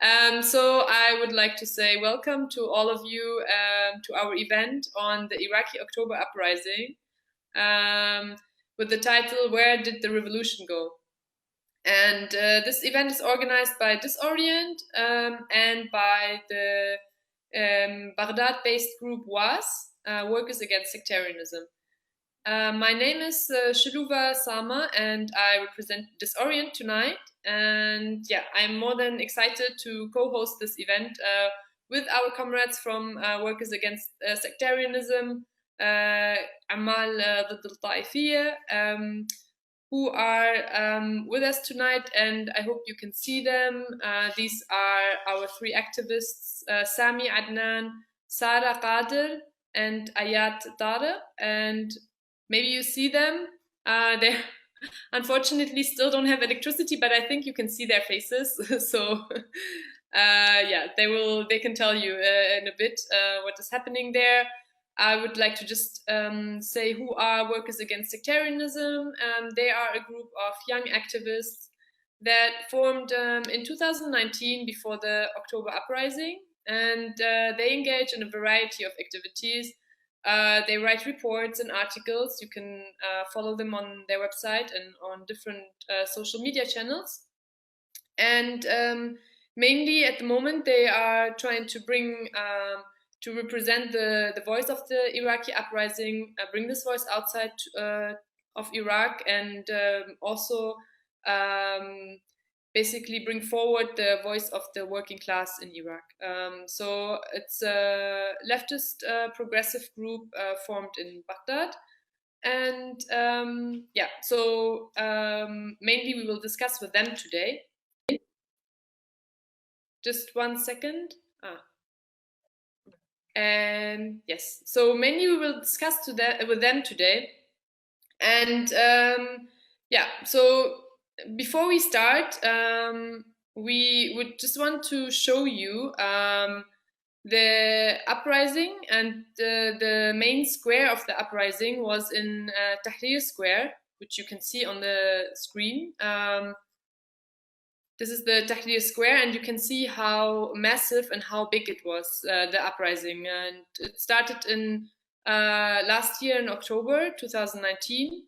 So I would like to say welcome to all of you to our event on the Iraqi October uprising with the title, Where Did the Revolution Go? And this event is organized by Disorient and by the Baghdad-based group W.A.S, Workers Against Sectarianism. My name is Shaluva Sama and I represent Disorient tonight. And yeah, I'm more than excited to co-host this event with our comrades from Workers Against Sectarianism, Amal ضد الطائفية, who are with us tonight, and I hope you can see them. These are our three activists, Sami Adnan, Sara Qadir, and Ayat Tara, and maybe you see them. They unfortunately still don't have electricity, but I think you can see their faces. So yeah, they can tell you in a bit what is happening there. I would like to just say who are Workers Against Sectarianism. They are a group of young activists that formed in 2019 before the October uprising, and they engage in a variety of activities. They write reports and articles. You can follow them on their website and on different social media channels. And mainly at the moment, they are trying to bring, to represent the voice of the Iraqi uprising, bring this voice outside of Iraq, and also basically bring forward the voice of the working class in Iraq. So it's a leftist progressive group formed in Baghdad. And yeah, so mainly we will discuss with them today. Just 1 second. And yes, so mainly we will discuss with them today. And yeah, so before we start, we would just want to show you the uprising, and the main square of the uprising was in Tahrir Square, which you can see on the screen. This is the Tahrir Square, and you can see how massive and how big it was, the uprising. And it started in last year in October 2019.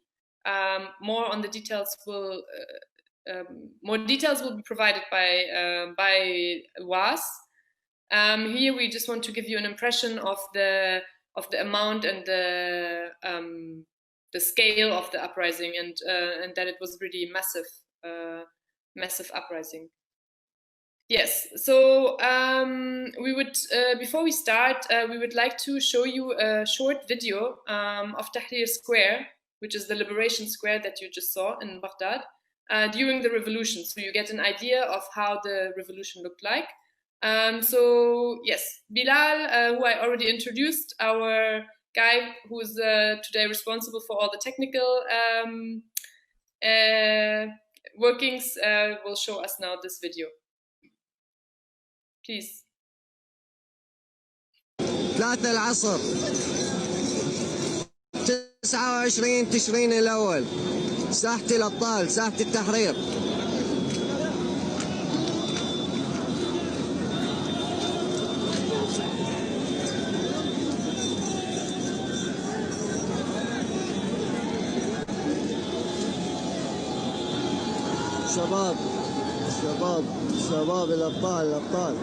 More on the details will be provided by W.A.S. Here we just want to give you an impression of the amount and the scale of the uprising, and that it was really massive uprising. Yes, so we would before we start, we would like to show you a short video of Tahrir Square, which is the liberation square that you just saw in Baghdad, during the revolution, so you get an idea of how the revolution looked like. So yes, Bilal, who I already introduced, our guy who is today responsible for all the technical workings, will show us now this video. Please. 3 العصر 29 تشرين الأول، ساحة الأبطال، ساحة التحرير. شباب شباب شباب الأبطال الأبطال.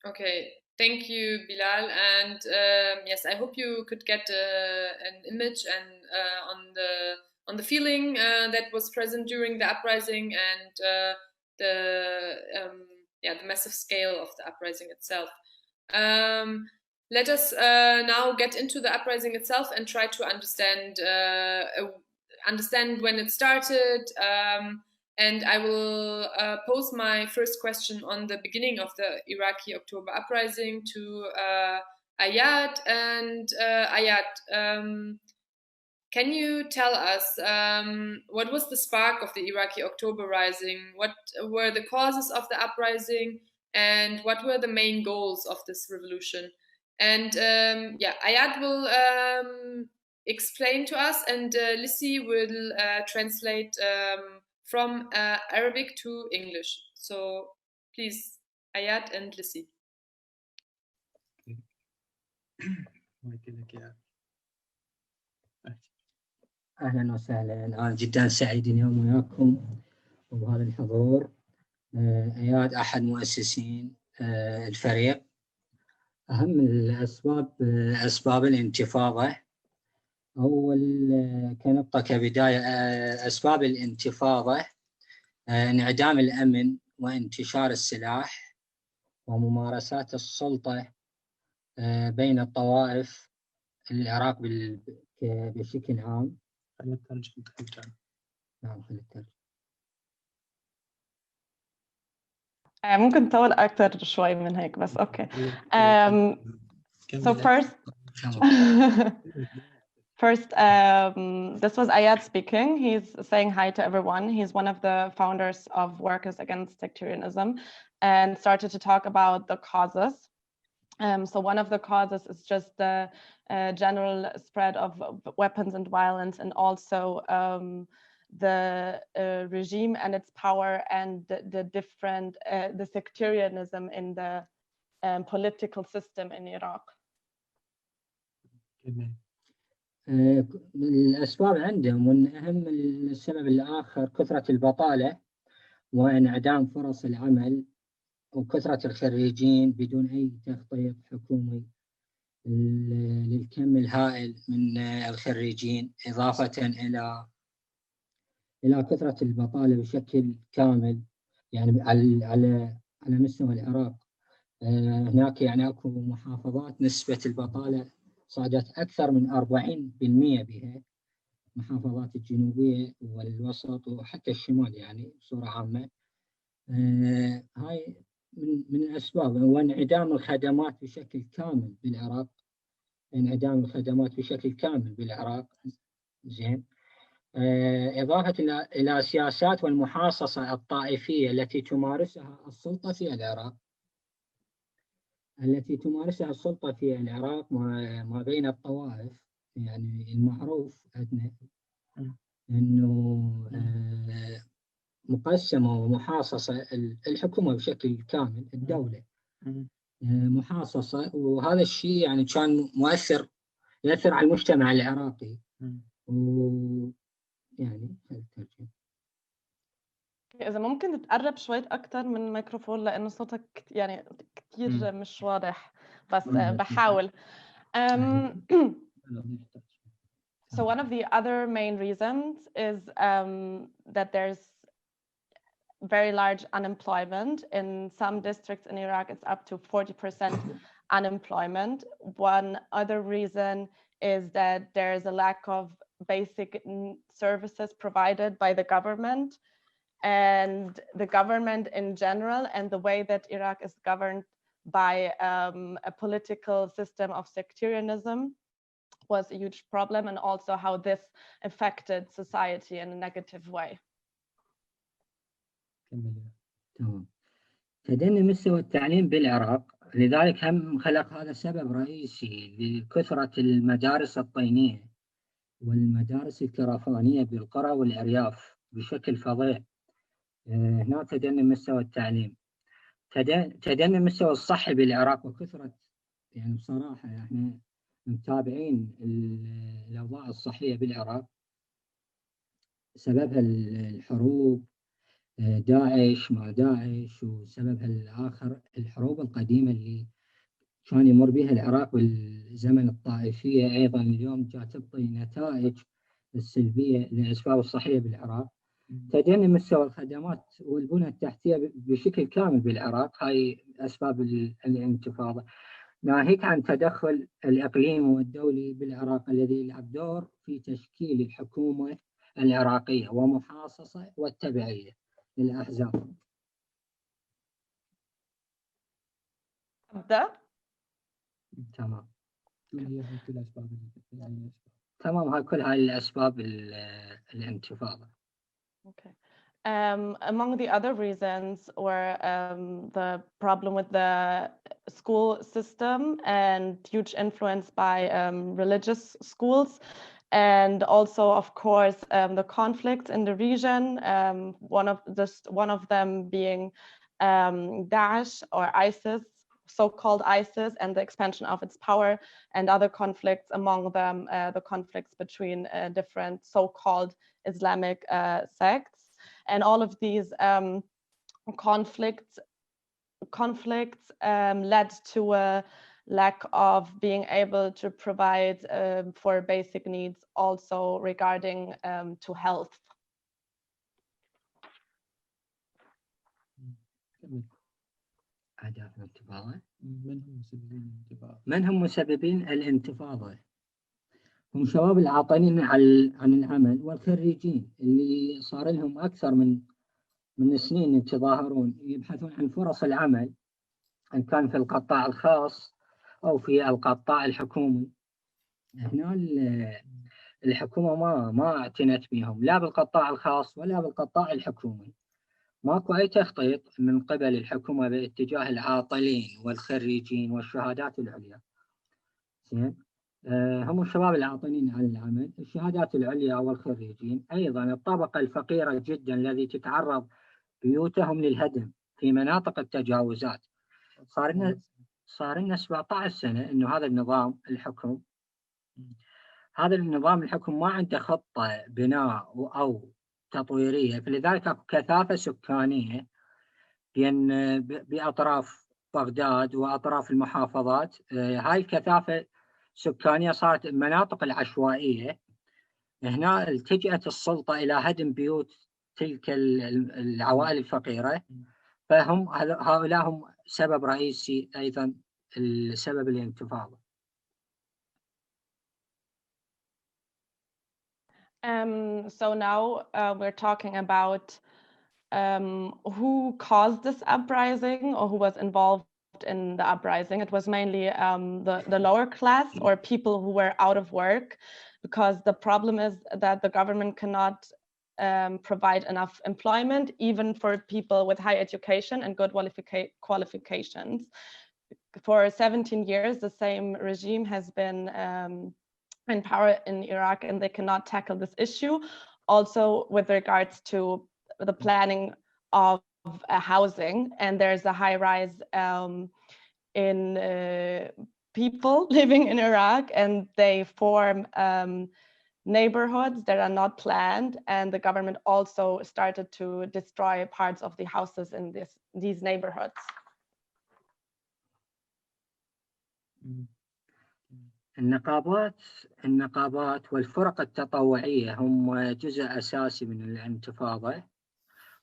Okay, Thank you, Bilal. And yes, I hope you could get an image and on the feeling that was present during the uprising and the massive scale of the uprising itself. Let us now get into the uprising itself and try to understand when it started. And I will pose my first question on the beginning of the Iraqi October uprising to Ayat. And Ayat, can you tell us what was the spark of the Iraqi October rising? What were the causes of the uprising? And what were the main goals of this revolution? And Ayat will explain to us, and Lissi will translate from Arabic to English. So please, Ayat and Lissi. أهلا وسهلا. أنا جدا سعيد اليوم وياكم وبهذا الحضور. أياد أحد مؤسسين الفريق. أهم الأسباب أسباب الانتفاضة. أول كنقطة كبداية أسباب الانتفاضة انعدام الأمن وانتشار السلاح وممارسات السلطة بين الطوائف العراق بشكل عام. نعم ممكن نطول أكتر شوي من هيك بس أوكي. So first, this was Ayat speaking. He's saying hi to everyone. He's one of the founders of Workers Against Sectarianism and started to talk about the causes. So one of the causes is just the general spread of weapons and violence, and also the regime and its power and the different the sectarianism in the political system in Iraq. الأسباب عندهم، ومن أهم السبب الآخر كثرة البطالة وانعدام فرص العمل وكثرة الخريجين بدون أي تخطيط حكومي للكم الهائل من الخريجين، إضافة إلى كثرة البطالة بشكل كامل. يعني على مستوى العراق هناك يعني أكو محافظات نسبة البطالة صعدت أكثر من 40% بها، محافظات الجنوبية والوسط وحتى الشمال يعني بصورة عامة. هاي من الأسباب. وانعدام الخدمات بشكل كامل بالعراق، انعدام الخدمات بشكل كامل بالعراق. زين. إضافة إلى سياسات والمحاصصة الطائفية التي تمارسها السلطة في العراق، ما بين الطوائف. يعني المعروف عندنا أنه مقسمة ومحاصصة الحكومة بشكل كامل، الدولة محاصصة، وهذا الشيء يعني كان يأثر على المجتمع العراقي. ويعني إذا ممكن تقرب شوي أكتر من الميكروفون لأنه صوتك يعني كتير مش واضح، بس بحاول. So one of the other main reasons is that there's very large unemployment. In some districts in Iraq, it's up to 40% unemployment. One other reason is that there's a lack of basic services provided by the government, and the government in general, and the way that Iraq is governed by a political system of sectarianism was a huge problem, and also how this affected society in a negative way. تمام. تدني مستوى التعليم بالعراق، لذلك هم خلق هذا سبب رئيسي لكثرة المدارس الطينية والمدارس الكرفانية بالقرى والأرياف بشكل فظيع. هنا تدني مستوى التعليم، تدني مستوى الصحي بالعراق وكثرة، يعني بصراحة احنا متابعين الأوضاع الصحية بالعراق، سببها الحروب، داعش ما داعش، وسببها الآخر الحروب القديمة اللي كان يمر بها العراق بالزمن الطائفية أيضا اليوم جاء تبطي نتائج السلبية للأسباب الصحية بالعراق. تدني مستوى الخدمات والبنى التحتية بشكل كامل بالعراق، هاي أسباب الانتفاضة، ناهيك عن تدخل الإقليمي والدولي بالعراق الذي يلعب دور في تشكيل الحكومة العراقية ومحاصصة والتبعية للأحزاب. أبدأ؟ تمام. تمام، هاي كل هاي الأسباب الانتفاضة. Okay. Among the other reasons were the problem with the school system and huge influence by religious schools, and also, of course, the conflicts in the region. One of them being Daesh or ISIS, so-called ISIS, and the expansion of its power, and other conflicts, among them the conflicts between different so-called Islamic sects. And all of these conflicts led to a lack of being able to provide for basic needs, also regarding to health. أهداف الانتفاضة. من هم مسببين الانتفاضة؟ هم شباب العاطلين عن العمل والخريجين اللي صار لهم أكثر من سنين يتظاهرون يبحثون عن فرص العمل، إن كان في القطاع الخاص أو في القطاع الحكومي. هنا الحكومة ما اعتنت بهم لا بالقطاع الخاص ولا بالقطاع الحكومي. ماكو أي تخطيط من قبل الحكومة باتجاه العاطلين والخريجين والشهادات العليا. زين، هم الشباب العاطلين عن العمل، الشهادات العليا والخريجين، أيضا الطبقة الفقيرة جدا الذي تتعرض بيوتهم للهدم في مناطق التجاوزات. صار لنا 17 سنة إنه هذا النظام الحكم ما عنده خطة بناء أو تطويرية، فلذلك اكو كثافة سكانية بأطراف بغداد وأطراف المحافظات. هاي الكثافة السكانية صارت المناطق العشوائية. هنا التجأت السلطة إلى هدم بيوت تلك العوائل الفقيرة، فهم هؤلاء هم سبب رئيسي أيضا السبب الانتفاضة. So now we're talking about who caused this uprising or who was involved in the uprising. It was mainly the lower class or people who were out of work, because the problem is that the government cannot provide enough employment, even for people with high education and good qualifications. For 17 years, the same regime has been in power in Iraq, and they cannot tackle this issue. Also, with regards to the planning of housing, and there's a high rise in people living in Iraq, and they form neighborhoods that are not planned, and the government also started to destroy parts of the houses in these neighborhoods. النقابات والفرق التطوعية هم جزء أساسي من الانتفاضة،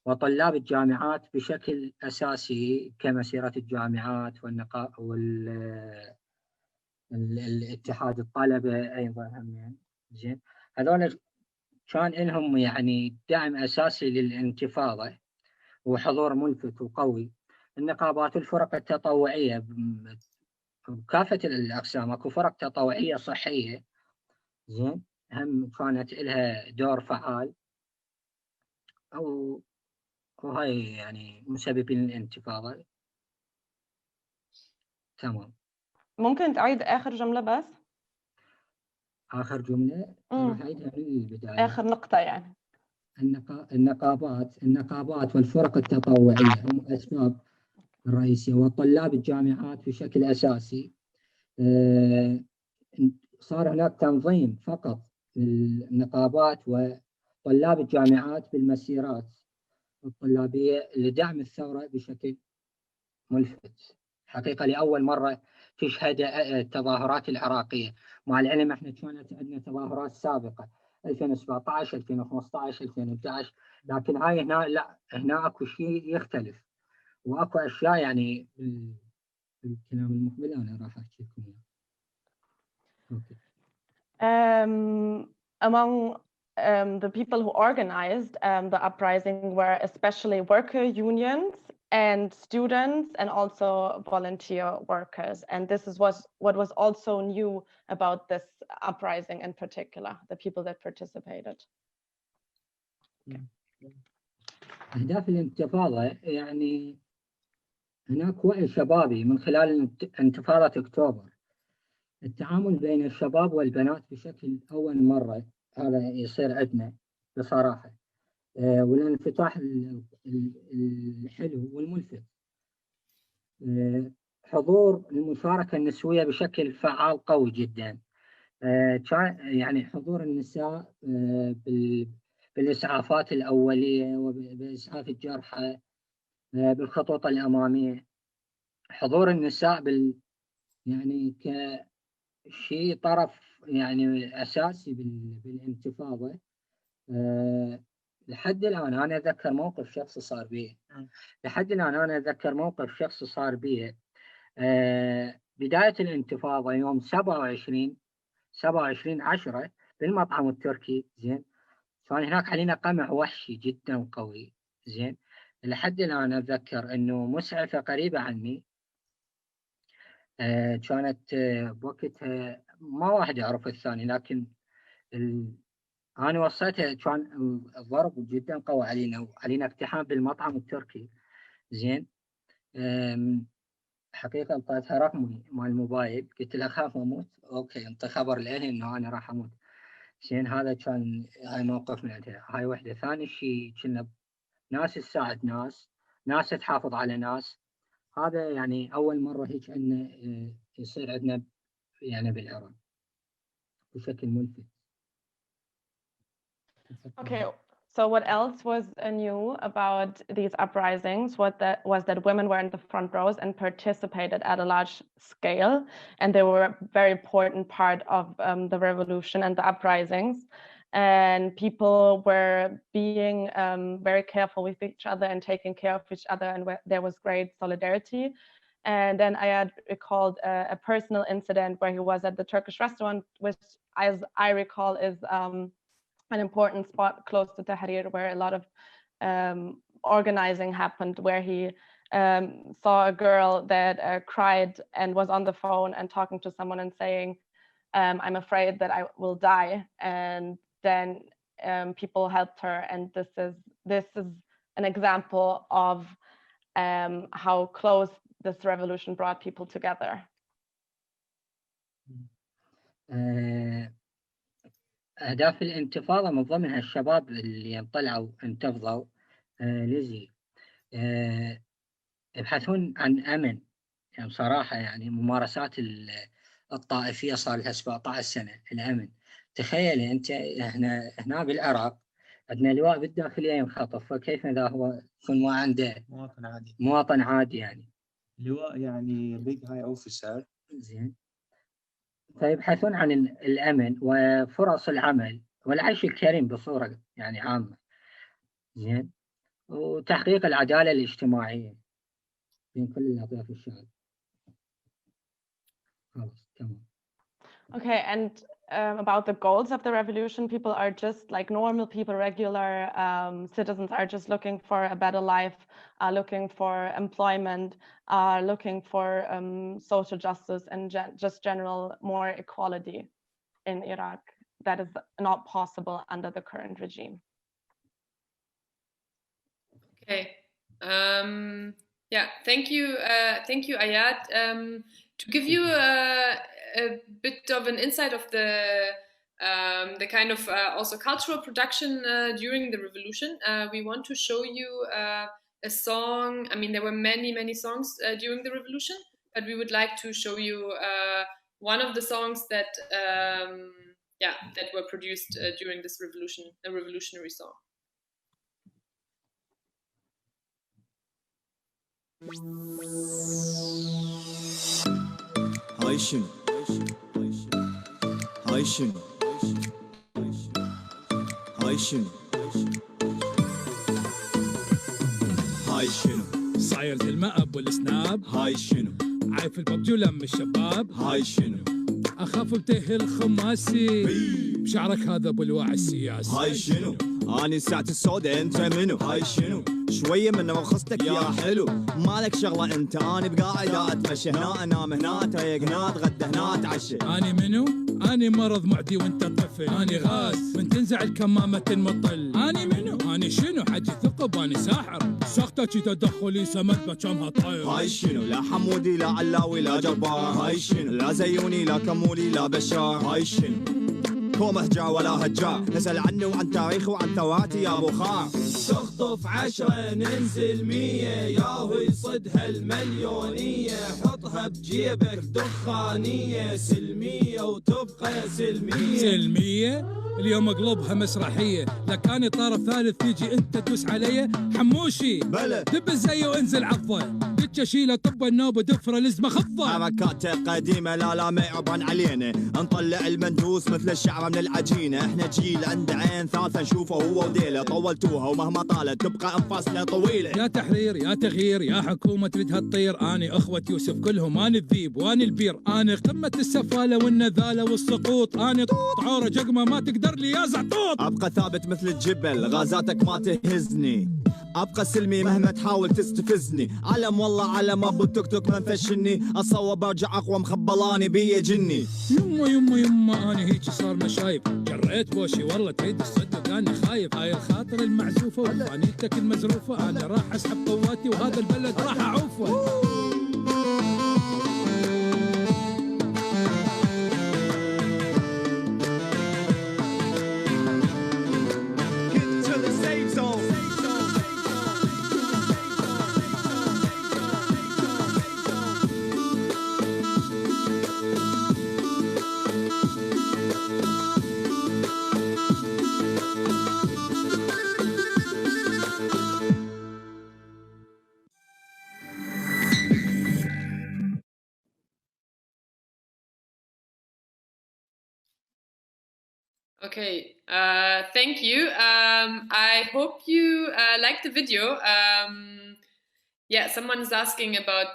وطلاب الجامعات بشكل أساسي كمسيرة الجامعات والاتحاد الطلبة أيضا هم. زين، هذول كان لهم يعني دعم أساسي للانتفاضة وحضور ملفت وقوي. النقابات والفرق التطوعية بكافة الأقسام، اكو فرق تطوعية صحية، زين، هم كانت لها دور فعال، وهاي يعني مسببين الانتفاضة. تمام. ممكن تعيد آخر جملة بس؟ آخر جملة راح أعيدها من البداية. آخر نقطة يعني. النقابات والفرق التطوعية هم الأسباب الرئيسية، وطلاب الجامعات بشكل أساسي. صار هناك تنظيم فقط للنقابات وطلاب الجامعات بالمسيرات الطلابية لدعم الثورة بشكل ملفت. حقيقة لأول مرة تشهد التظاهرات العراقية. مع العلم احنا كانت عندنا تظاهرات سابقة 2017 2015 2011، لكن هاي هنا لا، هنا اكو شيء يختلف واكو اشياء يعني بالكلام المقبل انا راح احكي لكم اياه. اوكي. Among the people who organized the uprising were especially worker unions and students and also volunteer workers. And this was what was also new about this uprising in particular, the people that participated. أهداف الانتفاضة يعني هناك وعي شبابي من خلال انتفاضة أكتوبر، التعامل بين الشباب والبنات بشكل أول مرة هذا يصير عندنا بصراحة، والانفتاح الحلو والملفت، حضور المشاركة النسوية بشكل فعال قوي جدا، يعني حضور النساء بالإسعافات الأولية وبإسعاف الجرحى بالخطوط الأمامية، حضور النساء يعني كشيء طرف يعني أساسي بالانتفاضة. لحد الآن أنا أتذكر موقف شخصي صار بي، لحد الآن أنا أتذكر موقف شخصي صار بي بداية الانتفاضة يوم 27/10 بالمطعم التركي. زين، كان هناك علينا قمع وحشي جدا قوي. زين، لحد الآن أتذكر إنه مسعفة قريبة عني كانت بوقتها ما واحد يعرف الثاني، لكن أنا وصيتها كان الضرب جدا قوي علينا اقتحام بالمطعم التركي. زين، حقيقة انطيتها رقمي مال الموبايل، قلت لها خاف أموت، أوكي انطي خبر لأهلي إنه أنا راح أموت. زين، هذا كان هاي موقف من عندها. هاي وحدة. ثاني شيء كنا ناس تساعد ناس تحافظ على ناس. هذا يعني أول مرة هيك عندنا يصير عندنا يعني بالعراق بشكل ملفت. Okay, so what else was new about these uprisings was that women were in the front rows and participated at a large scale, and they were a very important part of the revolution and the uprisings. And people were being very careful with each other and taking care of each other, and there was great solidarity. And then I had recalled a personal incident where he was at the Turkish restaurant, which, as I recall, is an important spot close to Tahrir, where a lot of organizing happened, where he saw a girl that cried and was on the phone and talking to someone and saying, I'm afraid that I will die. And then people helped her. And this is an example of how close this revolution brought people together. أهداف الانتفاضة من ضمنها الشباب اللي طلعوا انتفضوا لزي يبحثون عن أمن. يعني بصراحة يعني ممارسات الطائفية صار لها 17 سنة. الأمن، تخيل أنت إحنا هنا بالعراق عندنا لواء بالداخلية ينخطف، فكيف إذا هو يكون ما عنده مواطن عادي يعني لواء يعني big high officer. زين، فيبحثون عن الأمن وفرص العمل والعيش الكريم بصورة يعني عامة. زين، وتحقيق العدالة الاجتماعية بين كل الأطياف الشعب. خلاص تمام. Okay, and about the goals of the revolution, people are just like normal people, regular citizens are just looking for a better life, are looking for employment, are looking for social justice and just general more equality in Iraq. That is not possible under the current regime. Okay. Yeah, thank you, Ayat. To give you a bit of an insight of the kind of also cultural production during the revolution, we want to show you a song. I mean, there were many songs during the revolution, but we would like to show you one of the songs that that were produced during this revolution, a revolutionary song. هاي شنو هاي شنو هاي شنو هاي شنو صاير زي المأب والسناب. هاي شنو عايف الببجي ولم الشباب. هاي شنو اخاف بتهي الخماسي بشعرك هذا بالواعي السياسي. هاي شنو اني ساعة السوداء انت منو هاي شنو شوية من رخصتك يا حلو مالك شغلة انت اني بقاعد اتمشى هنا انام هنا اتريق هنا اتغدى هنا اتعشى. اني منو؟ اني مرض معدي وانت طفل. اني غاز من تنزع الكمامة المطل. اني منو؟ اني شنو حجي ثقب اني ساحر ساختك تدخلي سمت بجمها طير. هاي شنو لا حمودي لا علاوي لا جبار. هاي شنو لا زيوني لا كمولي لا بشار. هاي شنو هو مهجع ولا هجار نسأل عنه وعن تاريخه وعن ثوراتي يا ابو خار. تخطف 10 ننزل 100 ياهو يصدها المليونية حطها بجيبك دخانية سلمية وتبقى سلمية. سلمية اليوم اقلبها مسرحية لكاني طرف ثالث تيجي انت تدوس علي. حموشي بلى دب الزي وانزل عضه دتش اشيله طب النوبه دفره لزمه خضه. حركات قديمة لا ما يعبرن علينا نطلع المندوس مثل الشعر من العجينة. احنا جيل عنده عين ثالثة نشوفه هو وديله طولتوها ومهما طالت تبقى انفاسنا طويلة. يا تحرير يا تغيير يا حكومة تريدها تطير. اني اخوة يوسف كلهم اني الذيب واني البير. اني قمة السفالة والنذالة والسقوط. اني طوط عورة جقمة ما تقدر لي يا زعطوط. ابقى ثابت مثل الجبل غازاتك ما تهزني ابقى سلمي مهما تحاول تستفزني. علم والله علم ابو التوك توك ما نفشني اصوب ارجع اقوى مخبلاني بيا جني. يما اني هيك صار مشايب جريت بوشي والله تريد تصدق اني خايف. هاي الخاطر المعزوفة وفانيتك المزروفة. انا راح اسحب قواتي وهذا البلد راح اعوفه. Okay, thank you. I hope you liked the video. Yeah, someone is asking about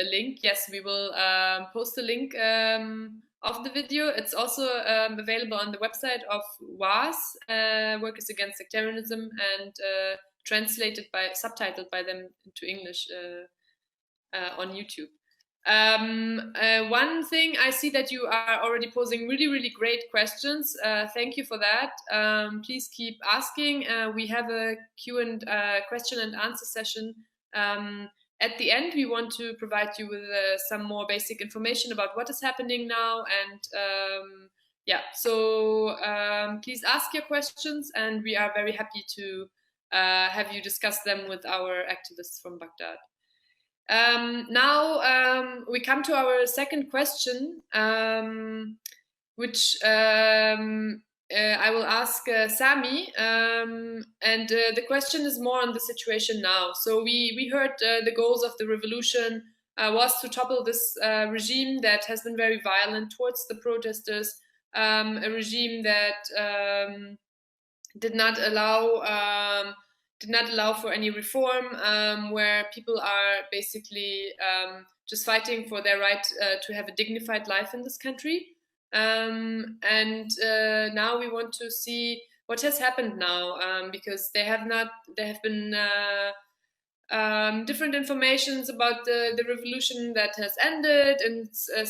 a link. Yes, we will post a link of the video. It's also available on the website of W.A.S, Workers Against Sectarianism, and subtitled by them into English on YouTube. One thing, I see that you are already posing really great questions. Thank you for that. Please keep asking. We have a question and answer session. At the end, we want to provide you with some more basic information about what is happening now. And yeah, so please ask your questions, and we are very happy to have you discuss them with our activists from Baghdad. Now we come to our second question, which I will ask Sami, and the question is more on the situation now. So we heard the goals of the revolution was to topple this regime that has been very violent towards the protesters, a regime that did not allow for any reform, where people are basically just fighting for their right to have a dignified life in this country. And now we want to see what has happened now, because there have been different informations about the revolution that has ended. In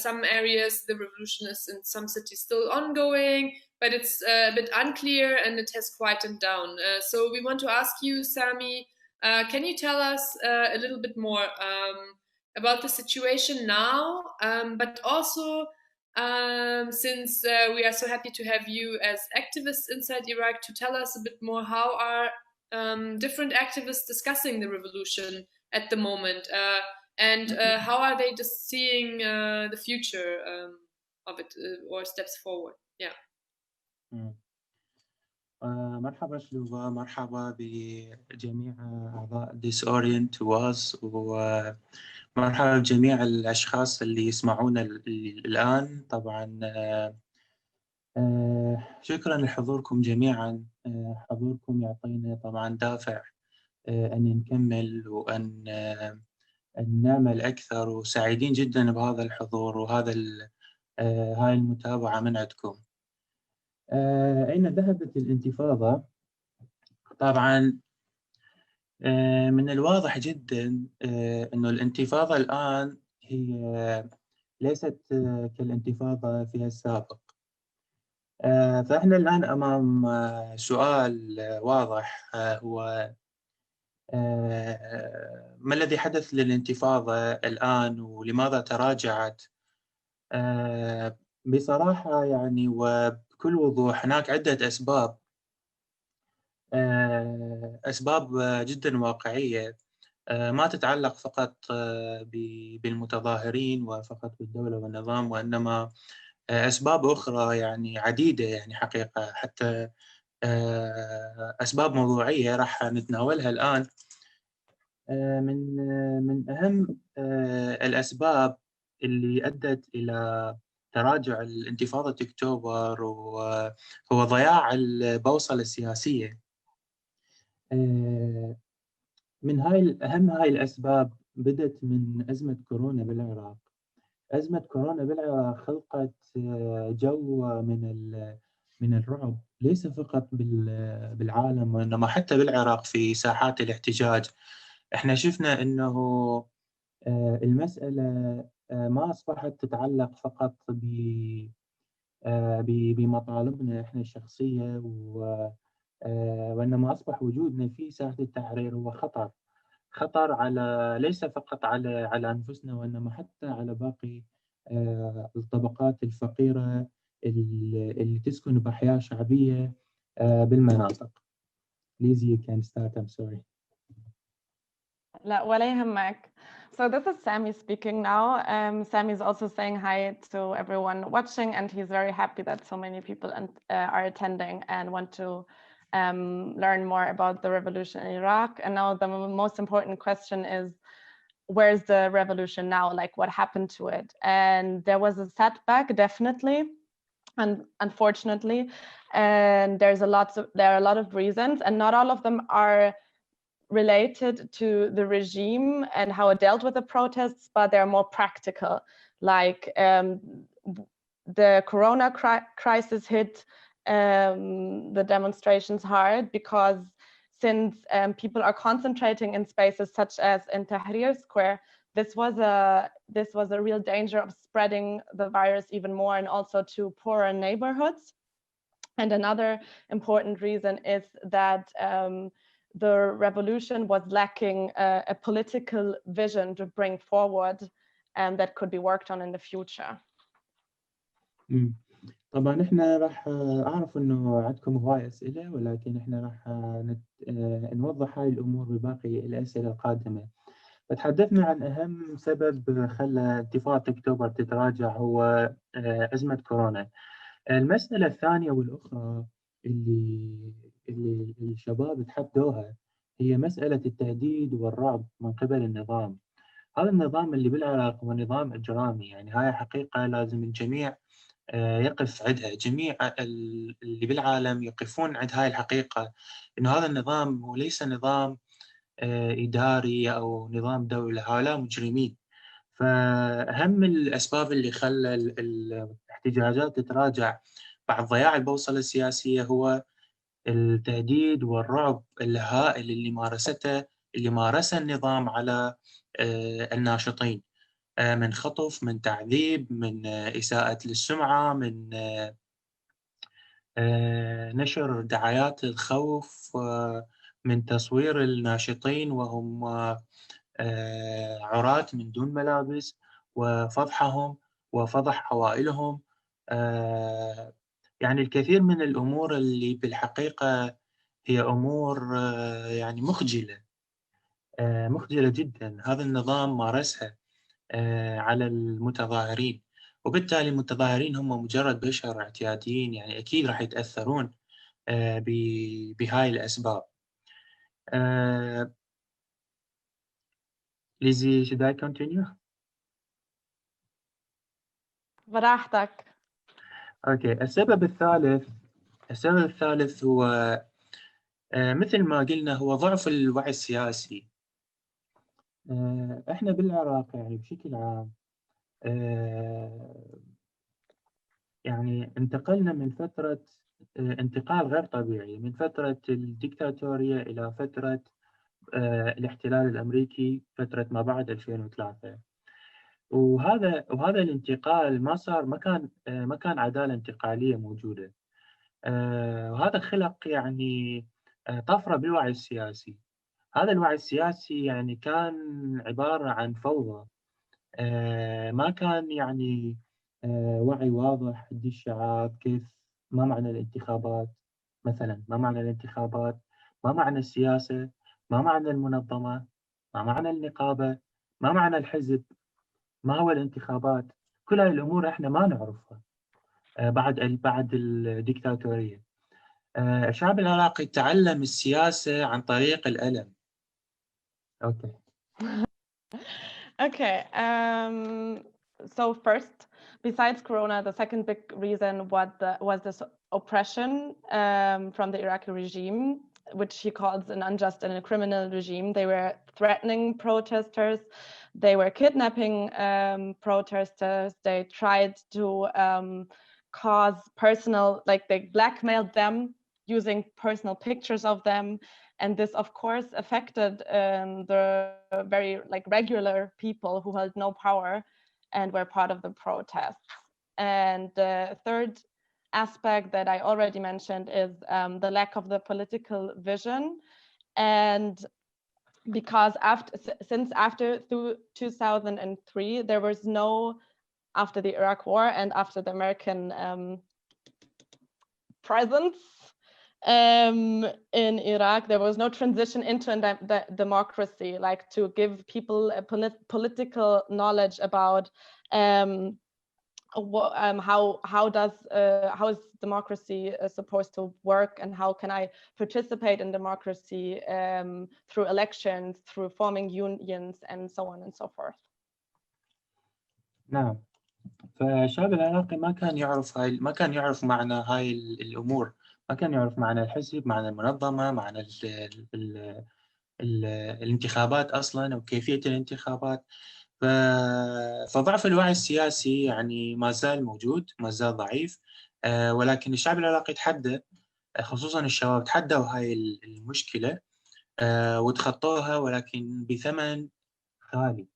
some areas, the revolution is in some cities still ongoing, but it's a bit unclear and it has quietened down. So we want to ask you, Sami, can you tell us a little bit more about the situation now, but also since we are so happy to have you as activists inside Iraq, to tell us a bit more how are different activists discussing the revolution at the moment, and how are they just seeing the future? of it or steps forward. Yeah. Mm. مرحبا شلوبا، مرحبا بجميع أعضاء Disorient W.A.S، ومرحبا بجميع الأشخاص اللي يسمعونا الآن. طبعا شكرا لحضوركم جميعا. حضوركم يعطينا طبعا دافع أن نكمل وأن نعمل أكثر، وسعيدين جدا بهذا الحضور وهذا هاي المتابعة من عندكم. أين ذهبت الانتفاضة؟ طبعا من الواضح جدا أنه الانتفاضة الآن هي ليست كالانتفاضة في السابق. فإحنا الآن أمام سؤال واضح، هو ما الذي حدث للانتفاضة الآن ولماذا تراجعت؟ بصراحة يعني وبكل وضوح هناك عدة أسباب، أسباب جدا واقعية، ما تتعلق فقط بالمتظاهرين وفقط بالدولة والنظام، وإنما أسباب أخرى يعني عديدة، يعني حقيقة حتى أسباب موضوعية راح نتناولها الآن. من أهم الأسباب اللي أدت إلى تراجع الانتفاضة أكتوبر هو ضياع البوصلة السياسية. من أهم هاي الأسباب بدت من أزمة كورونا بالعراق. أزمة كورونا بالعراق خلقت جو من الرعب، ليس فقط بالعالم وإنما حتى بالعراق في ساحات الاحتجاج. احنا شفنا انه المسألة ما أصبحت تتعلق فقط بمطالبنا احنا الشخصية، وإنما أصبح وجودنا في ساحة التحرير هو خطر على ليس فقط على أنفسنا، وإنما حتى على باقي الطبقات الفقيرة اللي تسكن بأحياء شعبية بالمناطق. Please you can start. I'm sorry. لا ولا يهمك. So this is Sammy speaking now. Sammy is also saying hi to everyone watching, and he's very happy that so many people are attending and want to learn more about the revolution in Iraq. And now the most important question is, where's the revolution now? Like, what happened to it? And there was a setback, definitely, and unfortunately, and there are a lot of reasons, and not all of them are related to the regime and how it dealt with the protests, but they're more practical. Like the corona crisis hit the demonstrations hard, because since people are concentrating in spaces such as in Tahrir Square, this was a real danger of spreading the virus even more, and also to poorer neighborhoods. And another important reason is that the revolution was lacking a political vision to bring forward and that could be worked on in the future. طبعا احنا راح اعرف انه عندكم هواي اسئله، ولكن احنا راح نوضح هاي الامور بباقي الاسئله القادمه. فتحدثنا عن اهم سبب خلى انتفاضه اكتوبر تتراجع هو ازمه كورونا. المساله الثانيه والاخرى اللي الشباب تحدوها هي مساله التهديد والرعب من قبل النظام. هذا النظام اللي بالعراق هو نظام اجرامي، يعني هاي حقيقه لازم الجميع يقف عندها، جميع اللي بالعالم يقفون عند هاي الحقيقة، إنه هذا النظام هو ليس نظام إداري أو نظام دولة، هؤلاء مجرمين. فأهم الأسباب اللي خلى الاحتجاجات تتراجع بعد ضياع البوصلة السياسية هو التهديد والرعب الهائل اللي مارسه النظام على الناشطين، من خطف، من تعذيب، من إساءة للسمعة، من نشر دعايات الخوف، من تصوير الناشطين وهم عراة من دون ملابس، وفضحهم وفضح عوائلهم. يعني الكثير من الأمور اللي بالحقيقة هي أمور يعني مخجلة جدا هذا النظام مارسها على المتظاهرين، وبالتالي المتظاهرين هم مجرد بشر اعتياديين، يعني أكيد راح يتأثرون بهاي الأسباب. Lizzie, should I continue? براحتك. أوكي. السبب الثالث هو مثل ما قلنا هو ضعف الوعي السياسي. إحنا بالعراق يعني بشكل عام يعني انتقلنا من فترة انتقال غير طبيعي من فترة الديكتاتورية إلى فترة الاحتلال الأمريكي، فترة ما بعد 2003. وهذا الانتقال ما صار، ما كان عدالة انتقالية موجودة. وهذا خلق يعني طفرة بالوعي السياسي. هذا الوعي السياسي يعني كان عبارة عن فوضى. ما كان يعني وعي واضح عند الشعب كيف، ما معنى الانتخابات مثلا، ما معنى الانتخابات، ما معنى السياسة، ما معنى المنظمة، ما معنى النقابة، ما معنى الحزب، ما هو الانتخابات. كل هاي الأمور إحنا ما نعرفها بعد الديكتاتورية. الشعب العراقي تعلم السياسة عن طريق الألم. أوكي. Okay. So first, besides Corona, the second big reason was this oppression from the Iraqi regime, which he calls an unjust and a criminal regime. They were threatening protesters. They were kidnapping protesters. They tried to cause personal, like they blackmailed them using personal pictures of them. And this, of course, affected the very regular people who held no power and were part of the protests. And the third aspect that I already mentioned is the lack of the political vision. And because since after 2003, there was no, after the Iraq War and after the American presence in Iraq, there was no transition into the democracy, like to give people a political knowledge about how is democracy supposed to work, and how can I participate in democracy through elections, through forming unions, and so on and so forth. نعم. فالشعب العراقي ما كان يعرف معنى هاي الأمور، ما كان يعرف معنى الحزب، معنى المنظمة، معنى الانتخابات أصلاً أو كيفية الانتخابات. فضعف الوعي السياسي يعني ما زال موجود، ما زال ضعيف. ولكن الشعب العراقي تحدى، خصوصاً الشباب تحدوا هاي المشكلة وتخطوها، ولكن بثمن غالي.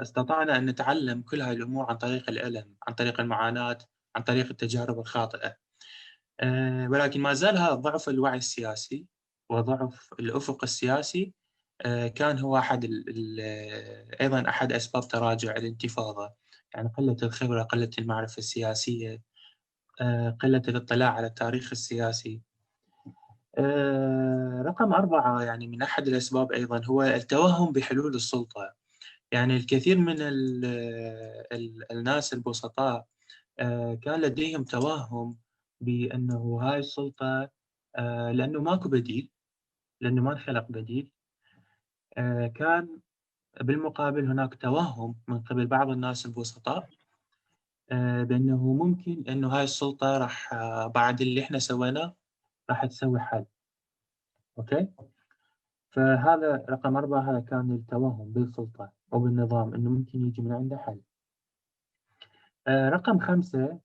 استطعنا أن نتعلم كل هاي الأمور عن طريق الألم، عن طريق المعاناة، عن طريق التجارب الخاطئة. ولكن ما زال هذا ضعف الوعي السياسي وضعف الأفق السياسي كان هو أيضا أحد أسباب تراجع الانتفاضة. يعني قلة الخبرة، قلة المعرفة السياسية، قلة الاطلاع على التاريخ السياسي. رقم 4 يعني من أحد الأسباب أيضا هو التوهم بحلول السلطة. يعني الكثير من الناس البسطاء كان لديهم توهم بأنه هاي السلطة لأنه ماكو بديل، لأنه ما خلق بديل. كان بالمقابل هناك توهم من قبل بعض الناس البسطاء بأنه ممكن أنه هاي السلطة راح بعد اللي إحنا سويناه راح تسوي حل. أوكي. فهذا رقم 4، هذا كان التوهم بالسلطة أو بالنظام أنه ممكن يجي من عنده حل. رقم 5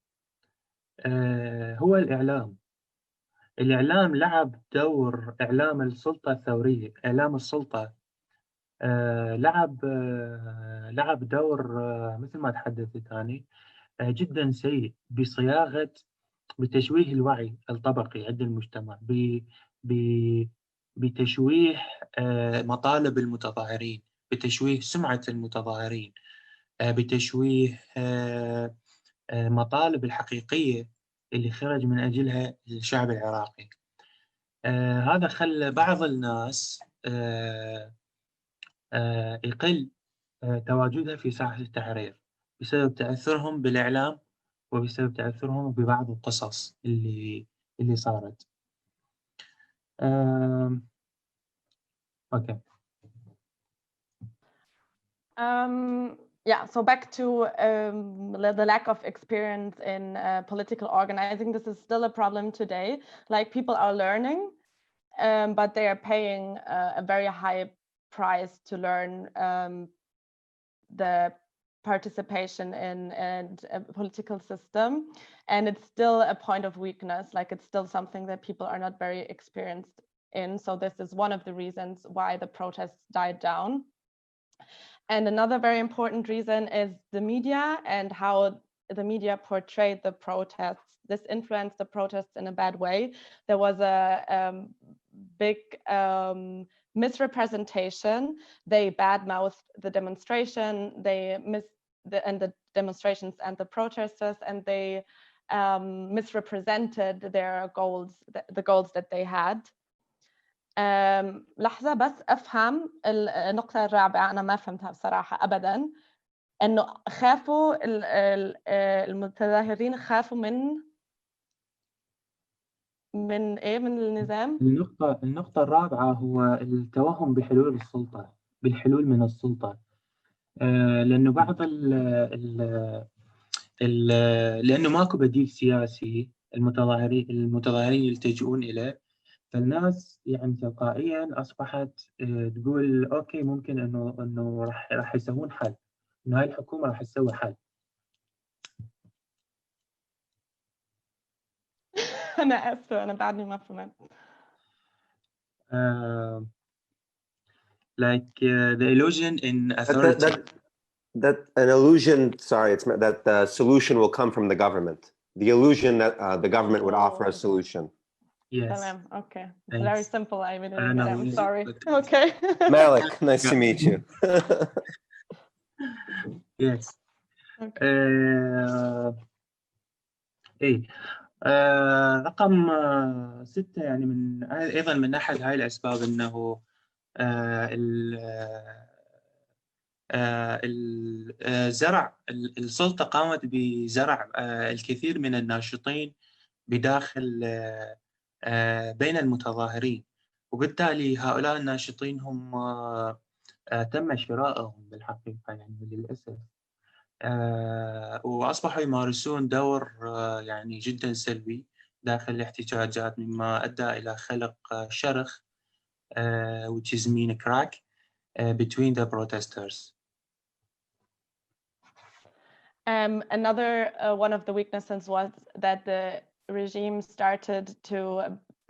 هو الإعلام. الإعلام لعب دور، إعلام السلطة الثورية، إعلام السلطة لعب دور مثل ما تحدثت أنا جدا سيء بتشويه الوعي الطبقي عند المجتمع، بتشويه مطالب المتظاهرين، بتشويه سمعة المتظاهرين، بتشويه مطالب الحقيقية اللي خرج من أجلها الشعب العراقي. هذا خلى بعض الناس يقل تواجدها في ساحة التحرير بسبب تأثرهم بالإعلام وبسبب تأثرهم ببعض القصص اللي اللي صارت. أوكي. Yeah, so back to the lack of experience in political organizing. This is still a problem today. Like, people are learning, but they are paying a very high price to learn the participation in a political system. And it's still a point of weakness. Like, it's still something that people are not very experienced in. So this is one of the reasons why the protests died down. And another very important reason is the media and how the media portrayed the protests. This influenced the protests in a bad way. There was a big misrepresentation. They badmouthed the demonstration. They the demonstrations and the protesters, and they misrepresented their goals, the goals that they had. لحظة بس أفهم النقطة الرابعة، أنا ما فهمتها بصراحة أبداً، إنه خافوا المتظاهرين خافوا من إيه؟ من النظام؟ النقطة الرابعة هو التوهم بحلول السلطة، بالحلول من السلطة. لأنه بعض لأنه ماكو بديل سياسي المتظاهرين يلتجئون إليه، فالناس يعني تلقائيا أصبحت تقول أوكي ممكن إنه راح يسوون حل، إنه هاي الحكومة راح تسوي حل. أنا آسفة، أنا بعدني ما فهمت. Like the illusion in authority. That an illusion. Sorry, it's that the solution will come from the government. The illusion that the government would offer a solution. Yes. Okay. Thanks. Very simple. I mean, I'm sorry. Okay. Malik, nice to meet you. Yes. Okay. رقم 6 يعني أيضا من أحد هاي الأسباب أنه الزرع السلطة قامت بزرع الكثير من الناشطين بداخل بين المتظاهرين، وبالتالي هؤلاء الناشطين هم تم شرائهم بالحقيقة يعني للأسف، وأصبحوا يمارسون دور يعني جدا سلبي داخل الاحتجاجات، مما أدى إلى خلق شرخ which is mean a crack between the protesters. Another one of the weaknesses was that the regime started to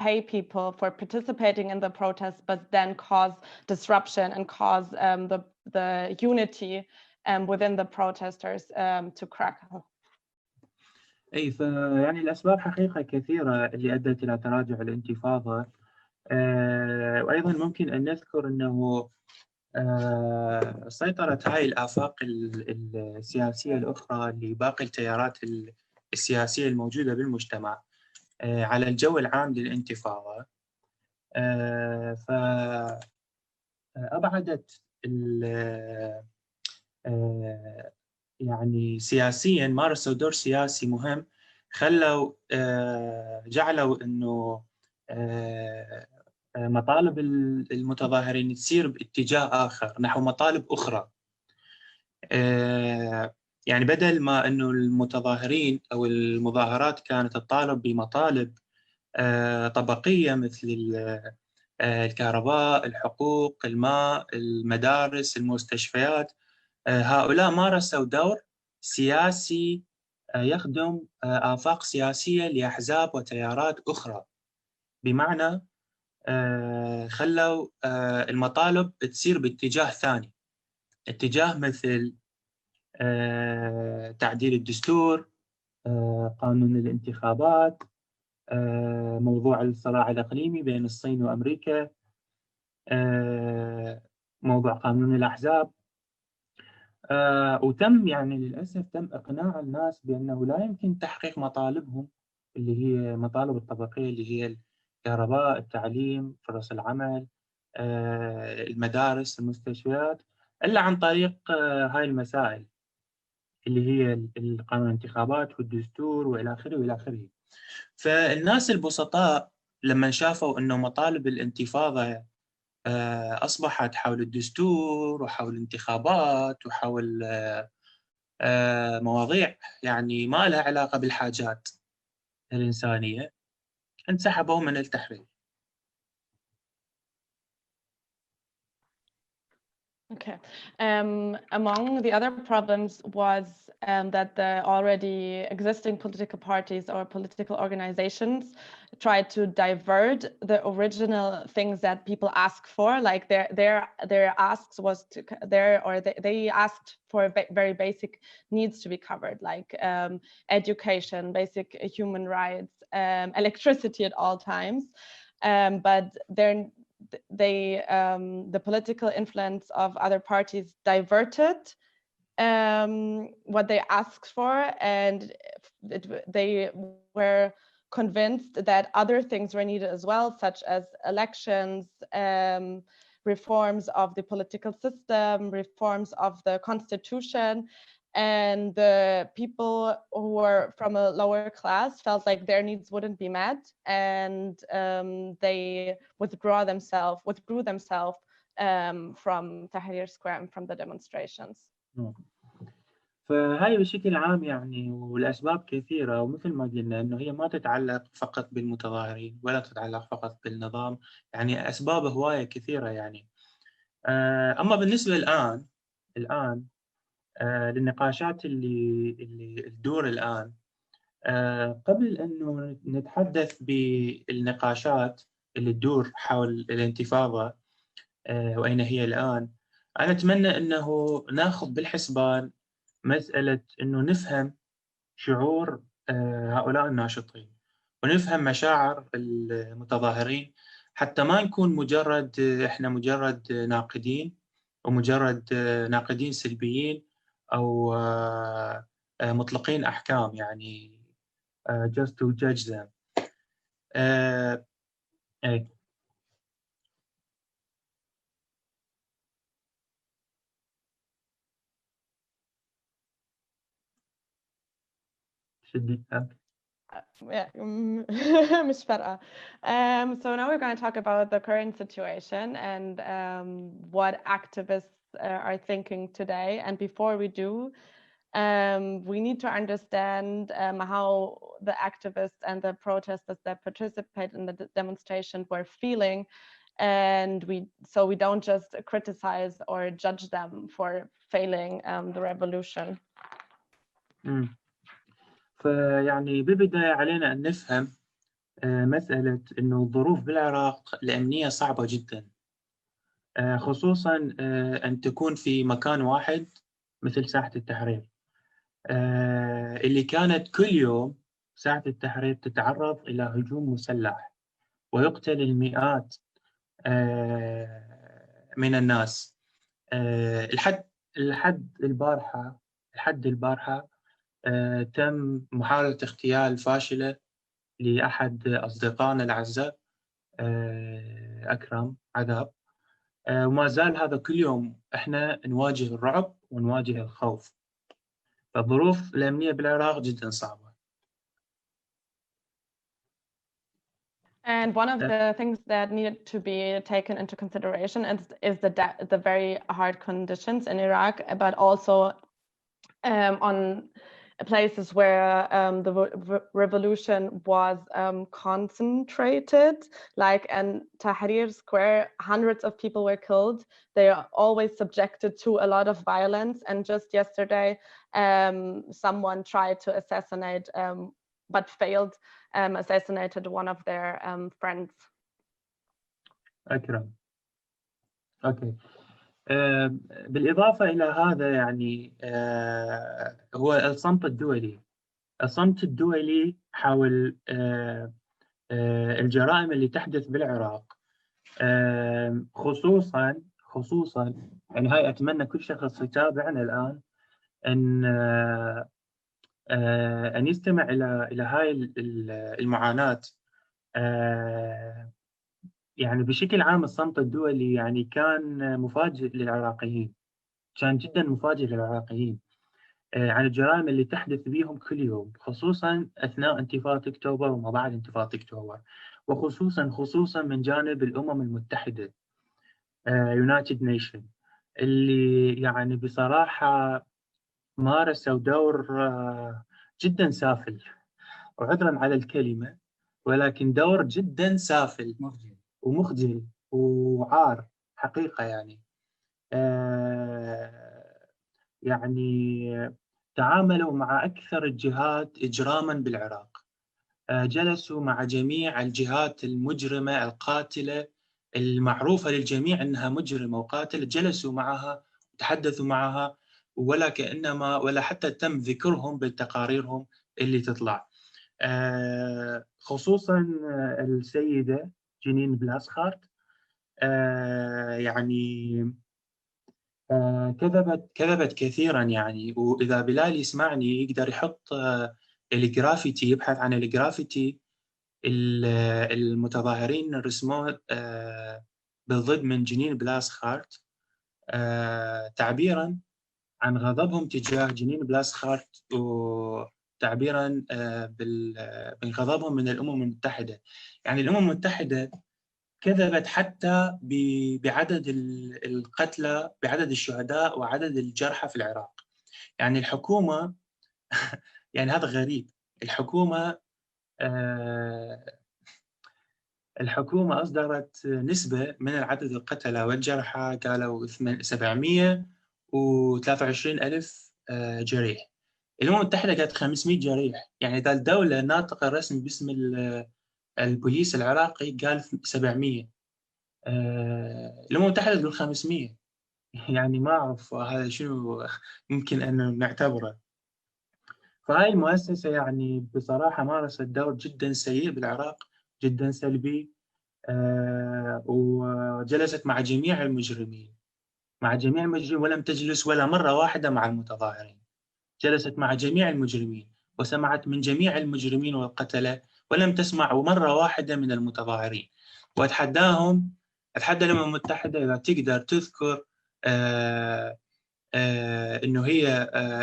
pay people for participating in the protests, but then cause disruption and cause the unity within the protesters to crack. أي فيعني الأسباب حقيقة كثيرة اللي أدت إلى تراجع الانتفاضة، وأيضا ممكن أن نذكر أنه سيطرت هاي الآفاق السياسية الأخرى لباقي التيارات السياسية الموجودة بالمجتمع على الجو العام للانتفاضة، فأبعدت يعني سياسيا مارسوا دور سياسي مهم، خلوا جعلوا أنه مطالب المتظاهرين تسير باتجاه آخر نحو مطالب أخرى. يعني بدل ما أنه المتظاهرين أو المظاهرات كانت تطالب بمطالب طبقية مثل الكهرباء، الحقوق، الماء، المدارس، المستشفيات، هؤلاء مارسوا دور سياسي يخدم آفاق سياسية لأحزاب وتيارات أخرى، بمعنى خلوا المطالب تسير باتجاه ثاني، اتجاه مثل تعديل الدستور، قانون الانتخابات، موضوع الصراع الإقليمي بين الصين وأمريكا، موضوع قانون الأحزاب. وتم يعني للأسف تم إقناع الناس بأنه لا يمكن تحقيق مطالبهم اللي هي مطالب الطبقية، اللي هي الكهرباء، التعليم، فرص العمل، المدارس، المستشفيات، إلا عن طريق هاي المسائل اللي هي قانون الانتخابات والدستور وإلى آخره وإلى آخره. فالناس البسطاء لما شافوا أنه مطالب الانتفاضة أصبحت حول الدستور وحول الانتخابات وحول مواضيع يعني ما لها علاقة بالحاجات الإنسانية، انسحبوا من التحرير. Okay. Among the other problems was that the already existing political parties or political organizations tried to divert the original things that people ask for, like their asks was to they asked for very basic needs to be covered, like education, basic human rights, electricity at all times, but the political influence of other parties diverted what they asked for, and they were convinced that other things were needed as well, such as elections, reforms of the political system, reforms of the constitution. And the people who were from a lower class felt like their needs wouldn't be met, and they withdrew themselves from Tahrir Square and from the demonstrations. فهاي بشكل عام يعني، والأسباب كثيرة، ومثل ما قلنا أنه هي ما تتعلق فقط بالمتظاهرين ولا تتعلق فقط بالنظام، يعني أسباب هواية كثيرة يعني. أما بالنسبة الآن للنقاشات اللي تدور الآن، قبل أنه نتحدث بالنقاشات اللي تدور حول الانتفاضة وأين هي الآن، أنا أتمنى أنه ناخذ بالحسبان مسألة أنه نفهم شعور هؤلاء الناشطين ونفهم مشاعر المتظاهرين، حتى ما نكون إحنا مجرد ناقدين ومجرد ناقدين سلبيين أو مطلقين أحكام يعني just to judge them. أي. Yeah, مش فارقة. So now we're going to talk about the current situation and what activists are thinking today. And before we do, we need to understand how the activists and the protesters that participate in the demonstration were feeling, and we don't just criticize or judge them for failing the revolution. فيعني بالبداية علينا أن نفهم مسألة أنه الظروف بالعراق الأمنية صعبة جدا، خصوصا أن تكون في مكان واحد مثل ساحة التحرير، اللي كانت كل يوم ساحة التحرير تتعرض إلى هجوم مسلح ويقتل المئات من الناس. لحد البارحة تم محاولة اغتيال فاشلة لأحد أصدقائنا الأعزاء أكرم عذاب، وما زال هذا كل يوم إحنا نواجه الرعب ونواجه الخوف، فالظروف الأمنية بالعراق جدا صعبة. And one of the things that needed to be taken into consideration is the very hard conditions in Iraq, but also on places where the revolution was concentrated, like in Tahrir Square, hundreds of people were killed. They are always subjected to a lot of violence. And just yesterday, someone tried to assassinate, but failed, assassinated one of their friends. أكرم. أوكي. بالإضافة إلى هذا يعني هو الصمت الدولي حول الجرائم اللي تحدث بالعراق، خصوصا يعني هاي أتمنى كل شخص يتابعنا الآن أن يستمع إلى هاي المعاناة. يعني بشكل عام الصمت الدولي يعني كان مفاجئ للعراقيين، كان جدا مفاجئ للعراقيين. عن الجرائم اللي تحدث بهم كل يوم، خصوصا أثناء انتفاضة أكتوبر وما بعد انتفاضة أكتوبر، وخصوصا من جانب الأمم المتحدة United Nation، اللي يعني بصراحة مارسوا دور جدا سافل، وعذرا على الكلمة، ولكن دور جدا سافل ومخجل وعار حقيقة. يعني تعاملوا مع أكثر الجهات إجراماً بالعراق، جلسوا مع جميع الجهات المجرمة القاتلة المعروفة للجميع أنها مجرمة وقاتلة، جلسوا معها وتحدثوا معها، ولا حتى تم ذكرهم بالتقاريرهم اللي تطلع. خصوصاً السيدة جنين بلاسخارت، يعني كذبت كثيرا يعني. وإذا بلال يسمعني يقدر يحط الجرافيتي، يبحث عن الجرافيتي المتظاهرين رسموه بالضد من جنين بلاسخارت، تعبيرا عن غضبهم تجاه جنين بلاسخارت، وتعبيرا من غضبهم من الأمم المتحدة. يعني الأمم المتحدة كذبت حتى بعدد القتلى، بعدد الشهداء وعدد الجرحى في العراق. يعني الحكومة يعني هذا غريب، الحكومة أصدرت نسبة من عدد القتلى والجرحى، قالوا 723,000 جريح. الأمم المتحدة قالت 500 جريح. يعني إذا الدولة ناطقة رسمي باسم البوليس العراقي قال 700، الأمم المتحدة تقول 500. يعني ما أعرف هذا شنو ممكن أن نعتبره. فهاي المؤسسة يعني بصراحة مارست دور جدا سيء بالعراق، جدا سلبي، وجلست مع جميع المجرمين، ولم تجلس ولا مرة واحدة مع المتظاهرين. جلست مع جميع المجرمين وسمعت من جميع المجرمين والقتلة، ولم تسمع مرة واحدة من المتظاهرين. أتحدى الأمم المتحدة إذا تقدر تذكر إنه هي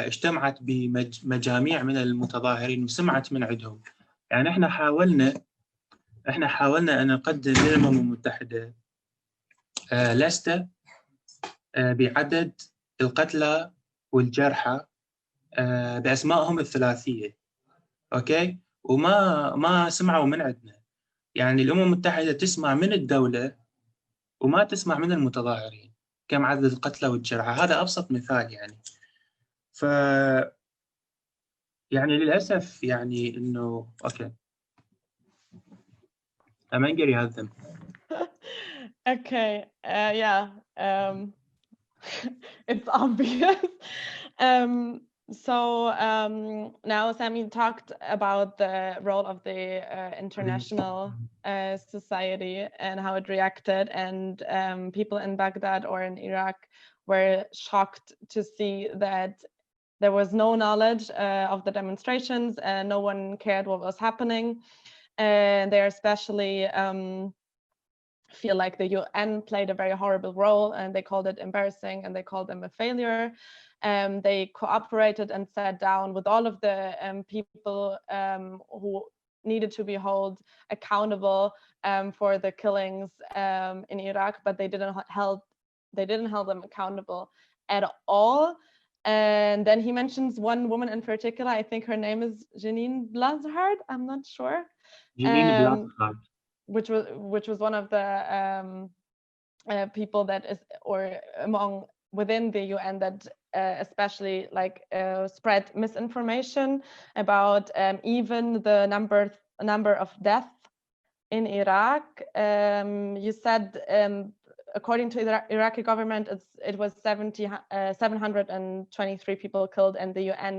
اجتمعت بمجاميع من المتظاهرين وسمعت من عندهم. يعني إحنا حاولنا أن نقدم للأمم المتحدة لستة بعدد القتلى والجرحى بأسمائهم الثلاثية، أوكي، وما سمعوا من عندنا. يعني الأمم المتحدة تسمع من الدولة وما تسمع من المتظاهرين كم عدد القتلى والجرحى. هذا أبسط مثال يعني. يعني للأسف يعني إنه أوكي I'm angry at them. Okay, yeah, it's obvious. Now Sami talked about the role of the international society and how it reacted, and people in Baghdad or in Iraq were shocked to see that there was no knowledge of the demonstrations and no one cared what was happening. And they especially feel like the UN played a very horrible role, and they called it embarrassing, and they called them a failure. They cooperated and sat down with all of the people who needed to be held accountable for the killings in Iraq, but they didn't hold them accountable at all. And then he mentions one woman in particular. I think her name is Janine Blazhard. I'm not sure. Janine Blazhard. Which was one of the people that is, or among within the UN, that especially like spread misinformation about even the number of deaths in Iraq. You said according to the Iraqi government, it was 723 people killed, and the UN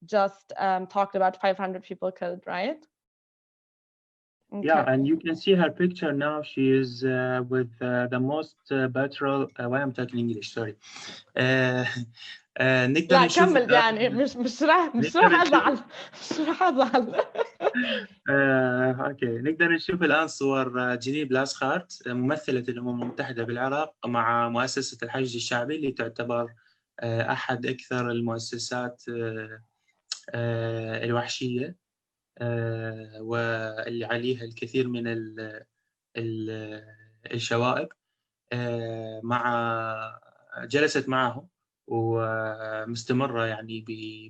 just talked about 500 people killed, right? Okay. Yeah, and you can see her picture now. She is with the most petrol. Why I'm talking English? Sorry. نقدر لا نشوف كمل يعني مش راح ازعل اوكي. نقدر نشوف الان صور جنين بلاسخارت ممثله الامم المتحده بالعراق مع مؤسسه الحشد الشعبي اللي تعتبر أحد أكثر المؤسسات الوحشية واللي عليها الكثير من الشوائب. جلست معهم ومستمرة يعني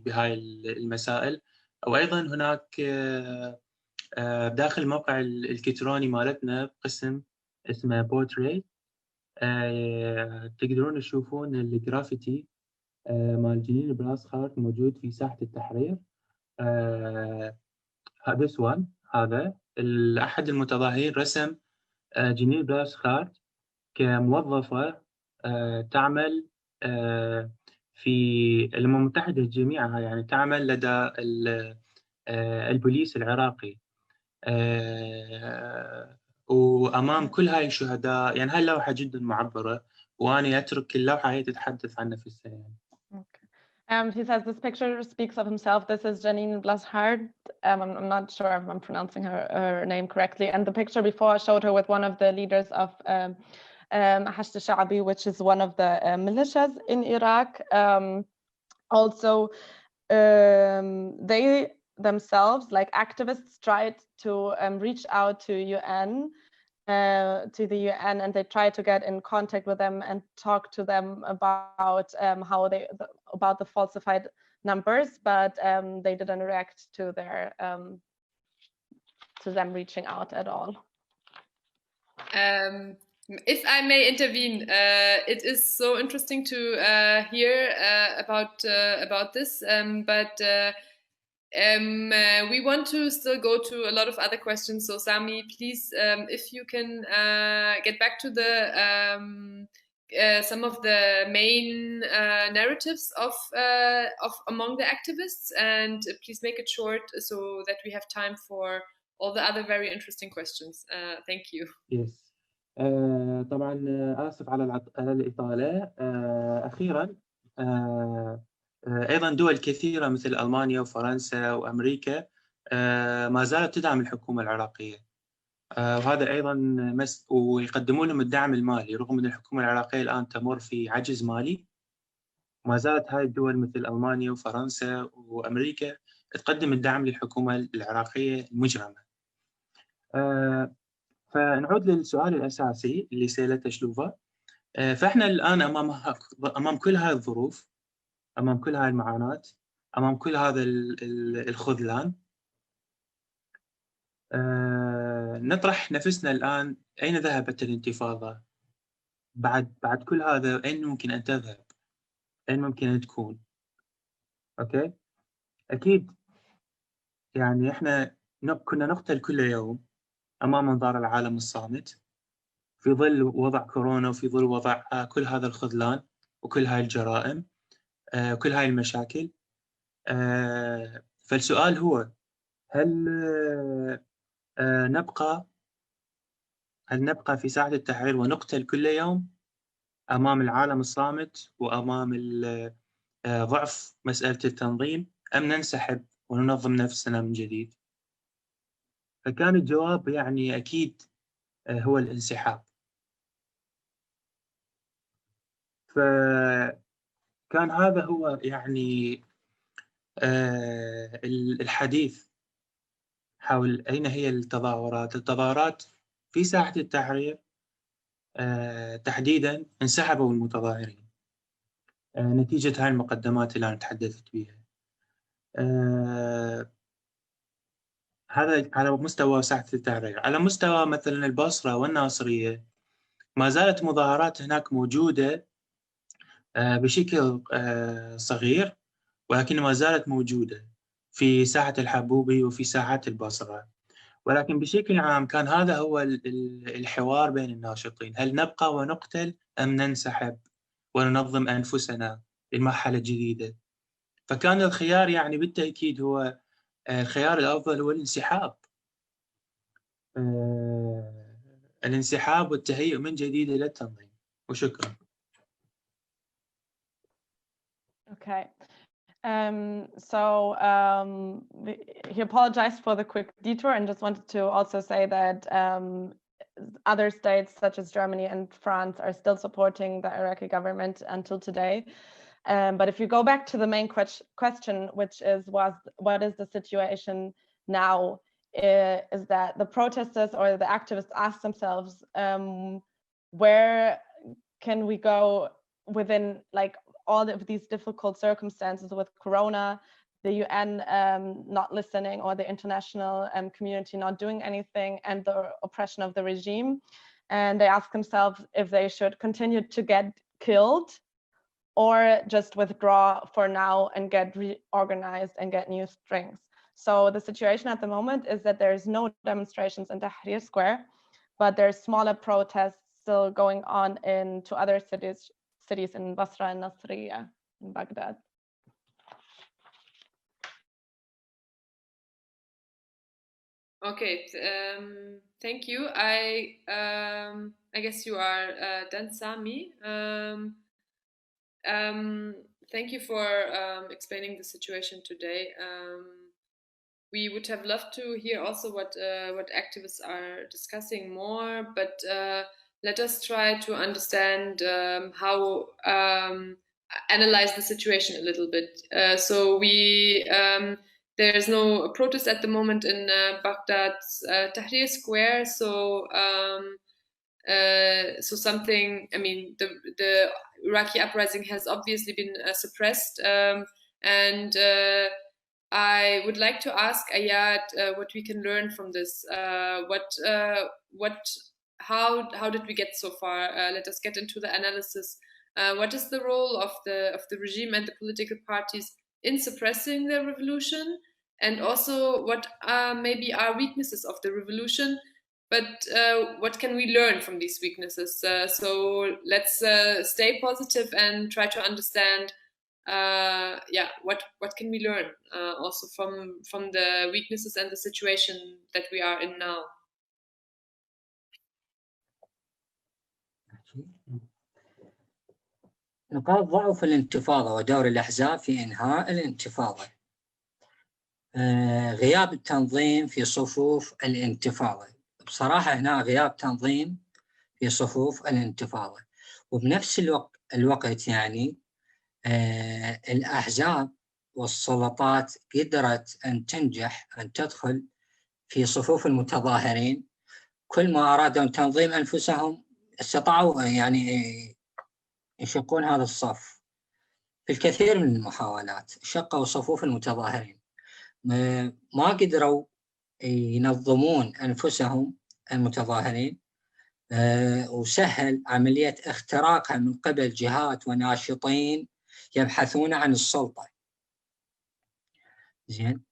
بهاي المسائل. وأيضا هناك داخل الموقع الإلكتروني مالتنا قسم اسمه بورتري، تقدرون تشوفون الجرافيتي مال جنين براس خارت موجود في ساحة التحرير. هذا أحد المتظاهرين رسم جنين براس خارت كموظفة تعمل في الأمم المتحدة جميعها، يعني تعمل لدى البوليس العراقي، وأمام كل هاي الشهداء. يعني هاي اللوحة جدا معبرة، وأنا أترك اللوحة هي تتحدث عن نفسها يعني. He says this picture speaks of himself. This is Janine Blashard. I'm not sure if I'm pronouncing her name correctly. And the picture before showed her with one of the leaders of Hashd al-Sha'bi, which is one of the militias in Iraq. Also, they themselves, like activists, tried to reach out to the UN, and they tried to get in contact with them and talk to them about about the falsified numbers, but they didn't react to them reaching out at all. If I may intervene, it is so interesting to hear about this, but we want to still go to a lot of other questions. So Sami, please, if you can get back to the some of the main narratives of among the activists, and please make it short so that we have time for all the other very interesting questions. Thank you. Yes. طبعا آسف على الإطالة. أخيرا أيضا دول كثيرة مثل ألمانيا وفرنسا وأمريكا ما زالت تدعم الحكومة العراقية، وهذا أيضا ويقدمون لهم الدعم المالي رغم أن الحكومة العراقية الآن تمر في عجز مالي. ما زالت هاي الدول مثل ألمانيا وفرنسا وأمريكا تقدم الدعم للحكومة العراقية المجرمة. فنعود للسؤال الأساسي اللي سألته شلوفا. فإحنا الآن أمام كل هاي الظروف، أمام كل هاي المعاناة، أمام كل هذا الخذلان، نطرح نفسنا الآن: أين ذهبت الانتفاضة؟ بعد كل هذا أين ممكن أن تذهب؟ أين ممكن أن تكون؟ أوكي؟ أكيد يعني إحنا كنا نقتل كل يوم أمام أنظار العالم الصامت في ظل وضع كورونا، وفي ظل وضع كل هذا الخذلان وكل هاي الجرائم، كل هاي المشاكل. فالسؤال هو: هل نبقى في ساحة التحرير ونقتل كل يوم أمام العالم الصامت وأمام ضعف مسألة التنظيم، أم ننسحب وننظم نفسنا من جديد؟ فكان الجواب يعني أكيد هو الانسحاب. فكان هذا هو يعني الحديث حول أين هي التظاهرات. التظاهرات في ساحة التحرير تحديداً انسحبوا المتظاهرين نتيجة هاي المقدمات اللي أنا تحدثت بها. هذا على مستوى ساحة التحرير. على مستوى مثلا البصرة والناصرية ما زالت مظاهرات هناك موجودة بشكل صغير، ولكن ما زالت موجودة في ساحة الحبوبي وفي ساحات البصرة. ولكن بشكل عام كان هذا هو الحوار بين الناشطين: هل نبقى ونقتل أم ننسحب وننظم أنفسنا للمرحلة الجديدة؟ فكان الخيار يعني بالتأكيد هو الخيار الأفضل هو الانسحاب. الانسحاب والتهيئ من جديد إلى التنظيم. وشكرا. Okay. He apologized for the quick detour and just wanted to also say that other states such as Germany and France are still supporting the Iraqi government until today. But if you go back to the main question, which is what is the situation now, is that the protesters or the activists ask themselves, where can we go within like all of these difficult circumstances with Corona, the UN not listening, or the international community not doing anything, and the oppression of the regime. And they ask themselves if they should continue to get killed or just withdraw for now and get reorganized and get new strength. So the situation at the moment is that there's no demonstrations in Tahrir Square, but there's smaller protests still going on in two other cities in Basra and Nassiriya in Baghdad. Okay, thank you. I guess you are done, Sami. Thank you for explaining the situation today. We would have loved to hear also what activists are discussing more, but let us try to understand how analyze the situation a little bit. So we there's no protest at the moment in Baghdad's Tahrir Square. So so something. I mean, the Iraqi uprising has obviously been suppressed, and I would like to ask Ayad what we can learn from this. How did we get so far? Let us get into the analysis. What is the role of the regime and the political parties in suppressing the revolution, and also what maybe are weaknesses of the revolution? But what can we learn from these weaknesses? So let's stay positive and try to understand. What can we learn also from the weaknesses and the situation that we are in now? نقاط ضعف الانتفاضة ودور الأحزاب في إنهاء الانتفاضة. غياب التنظيم في صفوف الانتفاضة. بصراحة هنا غياب تنظيم في صفوف الانتفاضة، وبنفس الوقت يعني الأحزاب والسلطات قدرت أن تنجح أن تدخل في صفوف المتظاهرين. كل ما أرادوا تنظيم أنفسهم استطاعوا يعني يشقون هذا الصف. في الكثير من المحاولات شقوا صفوف المتظاهرين، ما قدروا ينظمون أنفسهم المتظاهرين، وسهل عملية اختراقها من قبل جهات وناشطين يبحثون عن السلطة. زين،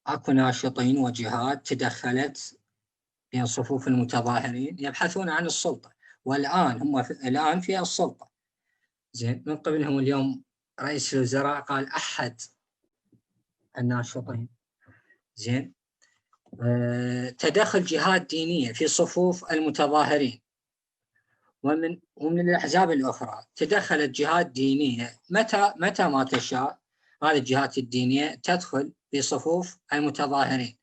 اكو ناشطين وجهات تدخلت بين صفوف المتظاهرين يبحثون عن السلطة، والآن هم الآن في السلطة. زين، من قبلهم اليوم رئيس الوزراء قال أحد الناشطين. زين، تدخل جهات دينية في صفوف المتظاهرين، ومن الأحزاب الأخرى تدخلت جهات دينية متى ما تشاء. هذه الجهات الدينية تدخل في صفوف المتظاهرين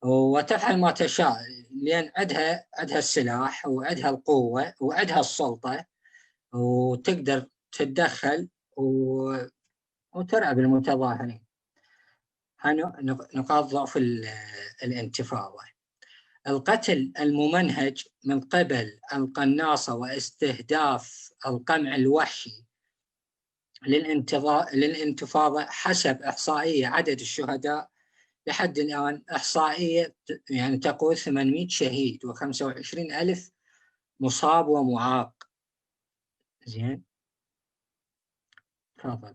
وتفعل ما تشاء، لأن عندها السلاح وعندها القوة وعندها السلطة، وتقدر تتدخل وترعب المتظاهرين. نقاط ضعف الانتفاضة: القتل الممنهج من قبل القناصة واستهداف القمع الوحشي للانتفاضة. حسب إحصائية عدد الشهداء لحد الآن، إحصائية يعني تقول 800 شهيد و25,000 مصاب ومعاق. زين، تفضل.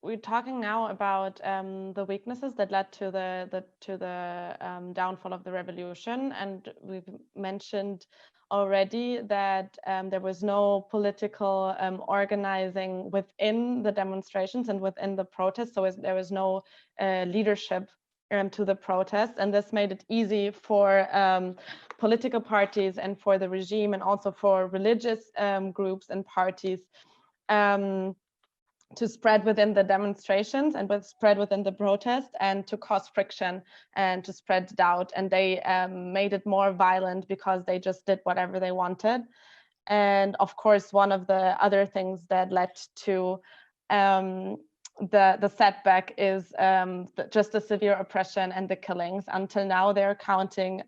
We're talking now about the weaknesses that led to the downfall of the revolution, and we've mentioned already that there was no political organizing within the demonstrations and within the protests, so there was no leadership to the protests, and this made it easy for political parties and for the regime, and also for religious groups and parties to spread within the demonstrations and spread within the protest, and to cause friction and to spread doubt. And they made it more violent because they just did whatever they wanted. And of course, one of the other things that led to the setback is just the severe oppression and the killings. Until now, they're counting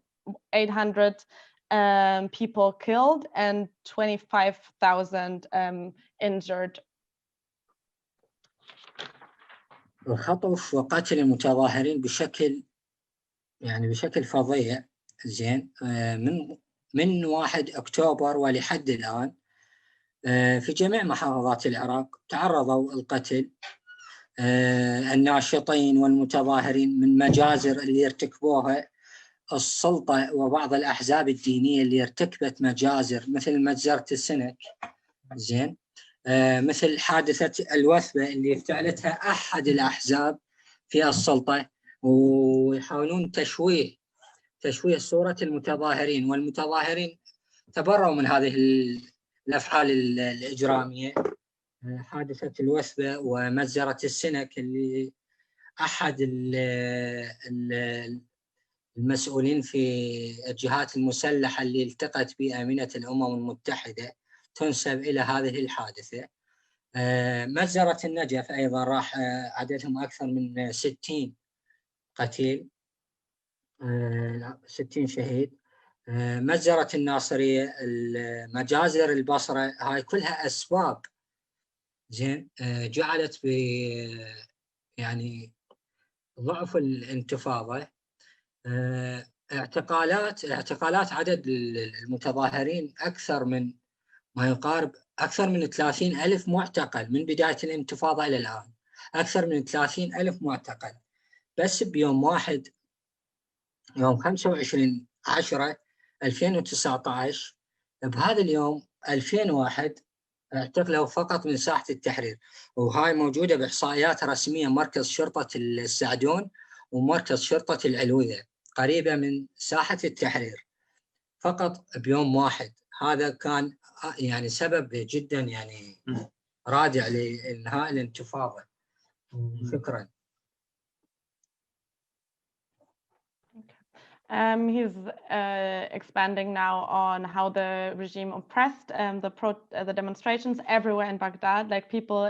800 people killed and 25,000 injured. الخطف وقتل المتظاهرين بشكل فظيع زين من 1 أكتوبر ولحد الآن في جميع محافظات العراق تعرضوا القتل الناشطين والمتظاهرين من مجازر اللي يرتكبوها السلطة وبعض الأحزاب الدينية اللي ارتكبت مجازر مثل مجزرة السنك زين مثل حادثة الوثبة اللي افتعلتها أحد الأحزاب في السلطة ويحاولون تشويه صورة المتظاهرين والمتظاهرين تبرؤوا من هذه الأفعال الإجرامية حادثة الوثبة ومجزرة السنك اللي أحد المسؤولين في الجهات المسلحة اللي التقت بأمينة الأمم المتحدة تنسب إلى هذه الحادثة. مجزرة النجف أيضا راح عددهم أكثر من 60 قتيل 60 شهيد. مجزرة الناصرية مجازر البصرة هاي كلها أسباب زين جعلت يعني ضعف الانتفاضة. اعتقالات عدد المتظاهرين أكثر من ما يقارب أكثر من 30,000 معتقل من بداية الانتفاضة إلى الآن. أكثر من 30,000 معتقل بس بيوم واحد يوم 25/10/2019 بهذا اليوم 2001 اعتقلوا فقط من ساحة التحرير، وهاي موجودة بإحصائيات رسمية مركز شرطة السعدون ومركز شرطة العلوية قريبة من ساحة التحرير فقط بيوم واحد. هذا كان يعني سبب جدا يعني رادع لإنهاء الانتفاضة. شكرا. He's expanding now on how the regime oppressed the demonstrations everywhere in Baghdad. Like people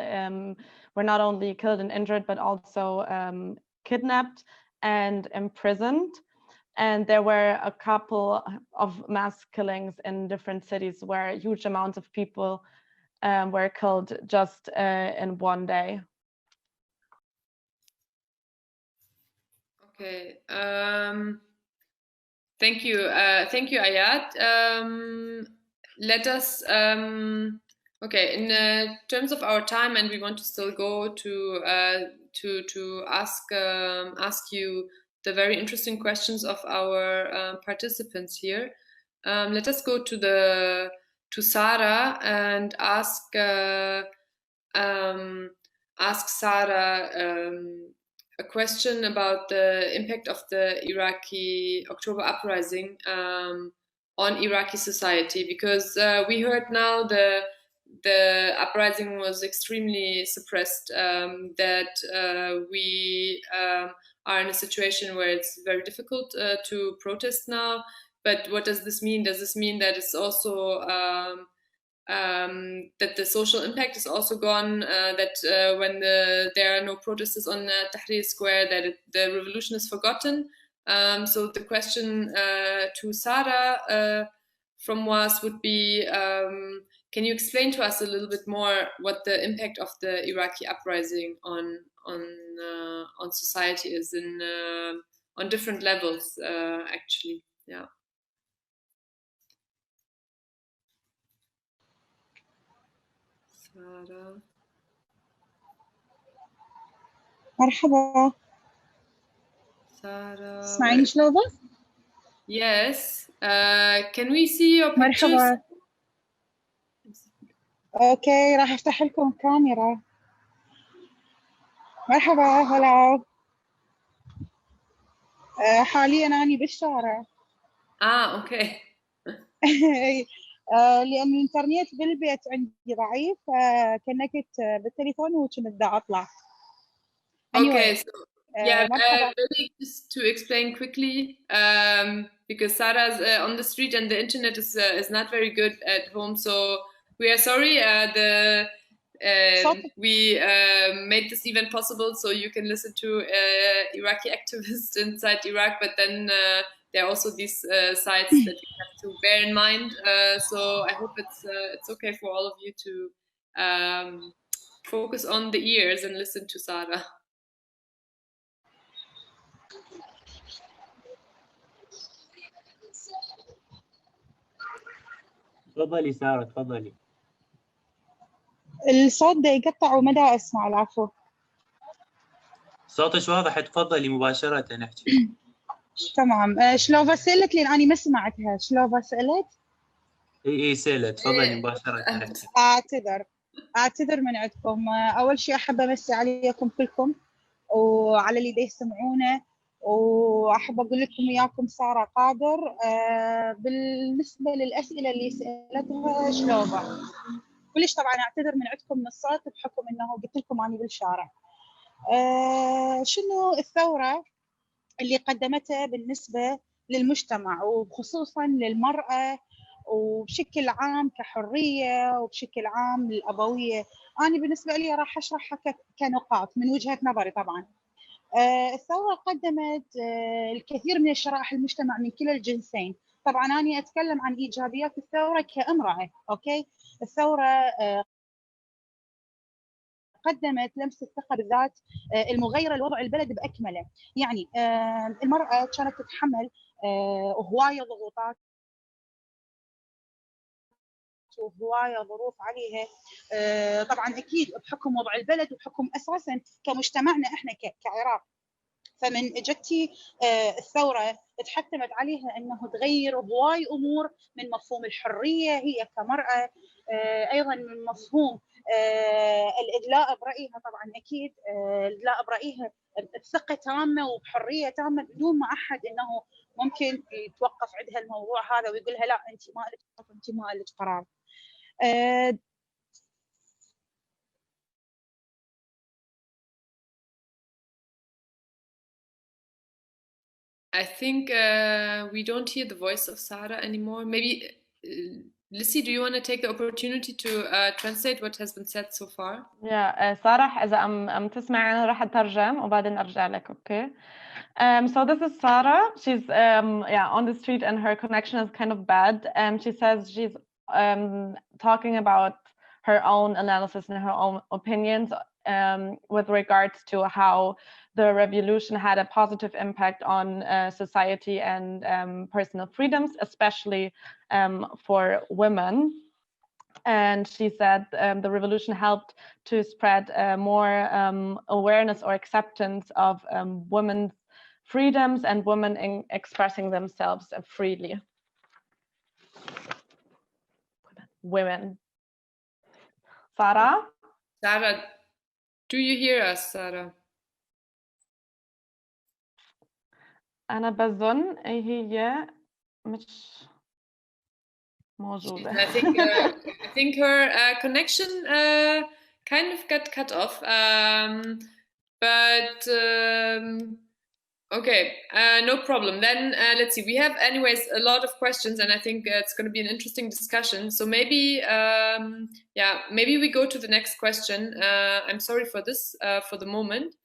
were not only killed and injured, but also kidnapped and imprisoned. And there were a couple of mass killings in different cities where huge amounts of people were killed just in one day. Okay. Thank you, Ayat. Let us, okay, in terms of our time, and we want to still go to ask you the very interesting questions of our participants here. Let us go to Sarah and ask Sarah a question about the impact of the Iraqi October uprising on Iraqi society, because we heard now the uprising was extremely suppressed, that we are in a situation where it's very difficult to protest now. But what does this mean? Does this mean that it's also that the social impact is also gone, that when there are no protesters on Tahrir Square, that the revolution is forgotten? So the question to Sarah from W.A.S would be, can you explain to us a little bit more what the impact of the Iraqi uprising on society is on different levels, actually? Yeah. Sarah. مرحبا. Sarah. تسمعيني شلوبة؟ Yes. Can we see your pictures? مرحبا. اوكي راح افتح لكم كاميرا. مرحبا. هلا. حاليا أنا بالشارع. اوكي. لأن الإنترنت بالبيت عندي ضعيف، كنكت بالتليفون وكنت دا أطلع. Okay, مرحبا. Maybe just to explain quickly, because Sarah's on the street and the internet is not very good at home, so we are sorry. We made this event possible so you can listen to Iraqi activists inside Iraq, but then there are also these sites that you have to bear in mind. So I hope it's okay for all of you to focus on the ears and listen to Sarah. تفضلي سارة تفضلي. الصوت ده يقطع وما دا أسمع. العفو. صوتش واضح تفضلي مباشرة نحكي. تمام. شلوفا سألت لأن أنا ما سمعتها. شلوفا سألت؟ اي سألت تفضلي مباشرة نحكي. أعتذر من عندكم. أول شيء أحب أمسي عليكم كلكم وعلى اللي يسمعونا، وأحب أقول لكم إياكم سارة قادر. بالنسبة للأسئلة اللي سألتها شلوفا، كلش طبعا أعتذر من عندكم من الصوت بحكم أنه قلت لكم أنا بالشارع. شنو الثورة اللي قدمتها بالنسبة للمجتمع وخصوصا للمرأة وبشكل عام كحرية وبشكل عام للأبوية؟ أنا بالنسبة لي راح أشرحها كنقاط من وجهة نظري. طبعا الثورة قدمت الكثير من الشرائح المجتمع من كلا الجنسين. طبعا أنا أتكلم عن إيجابيات الثورة كامرأة. أوكي، الثورة قدمت لمس الثقة بالذات المغيرة لوضع البلد بأكمله. يعني المرأة كانت تتحمل هواية ضغوطات وهواية ظروف عليها، طبعا أكيد بحكم وضع البلد وبحكم أساسا كمجتمعنا إحنا كعراق. فمن اجتي الثورة تحتمت عليها أنه تغير هواي أمور من مفهوم الحرية هي كمرأة، أيضا من مفهوم الإدلاء برأيها. طبعا أكيد الإدلاء برأيها بثقة تامة وبحرية تامة بدون ما أحد أنه ممكن يتوقف عندها الموضوع هذا ويقول لها لا أنت ما لك حق، أنت ما لك قرار. I think we don't hear the voice of Sarah anymore. Maybe, Lissy, do you want to take the opportunity to translate what has been said so far? Yeah, Sarah, إذا عم تسمع أنا راح أترجم وبعدين أرجع لك. Okay. So this is Sarah. She's on the street and her connection is kind of bad. She says she's talking about her own analysis and her own opinions with regards to how the revolution had a positive impact on society and personal freedoms, especially for women. And she said the revolution helped to spread more awareness or acceptance of women's freedoms and women expressing themselves freely. Women. Sarah? Sarah, do you hear us, Sarah? أنا بظن هي مش موجودة. I think her connection kind of got cut off. But okay, no problem. Then let's see. We have anyways a lot of questions, and I think it's going to be an interesting discussion. So maybe, maybe we go to the next question. I'm sorry for this for the moment,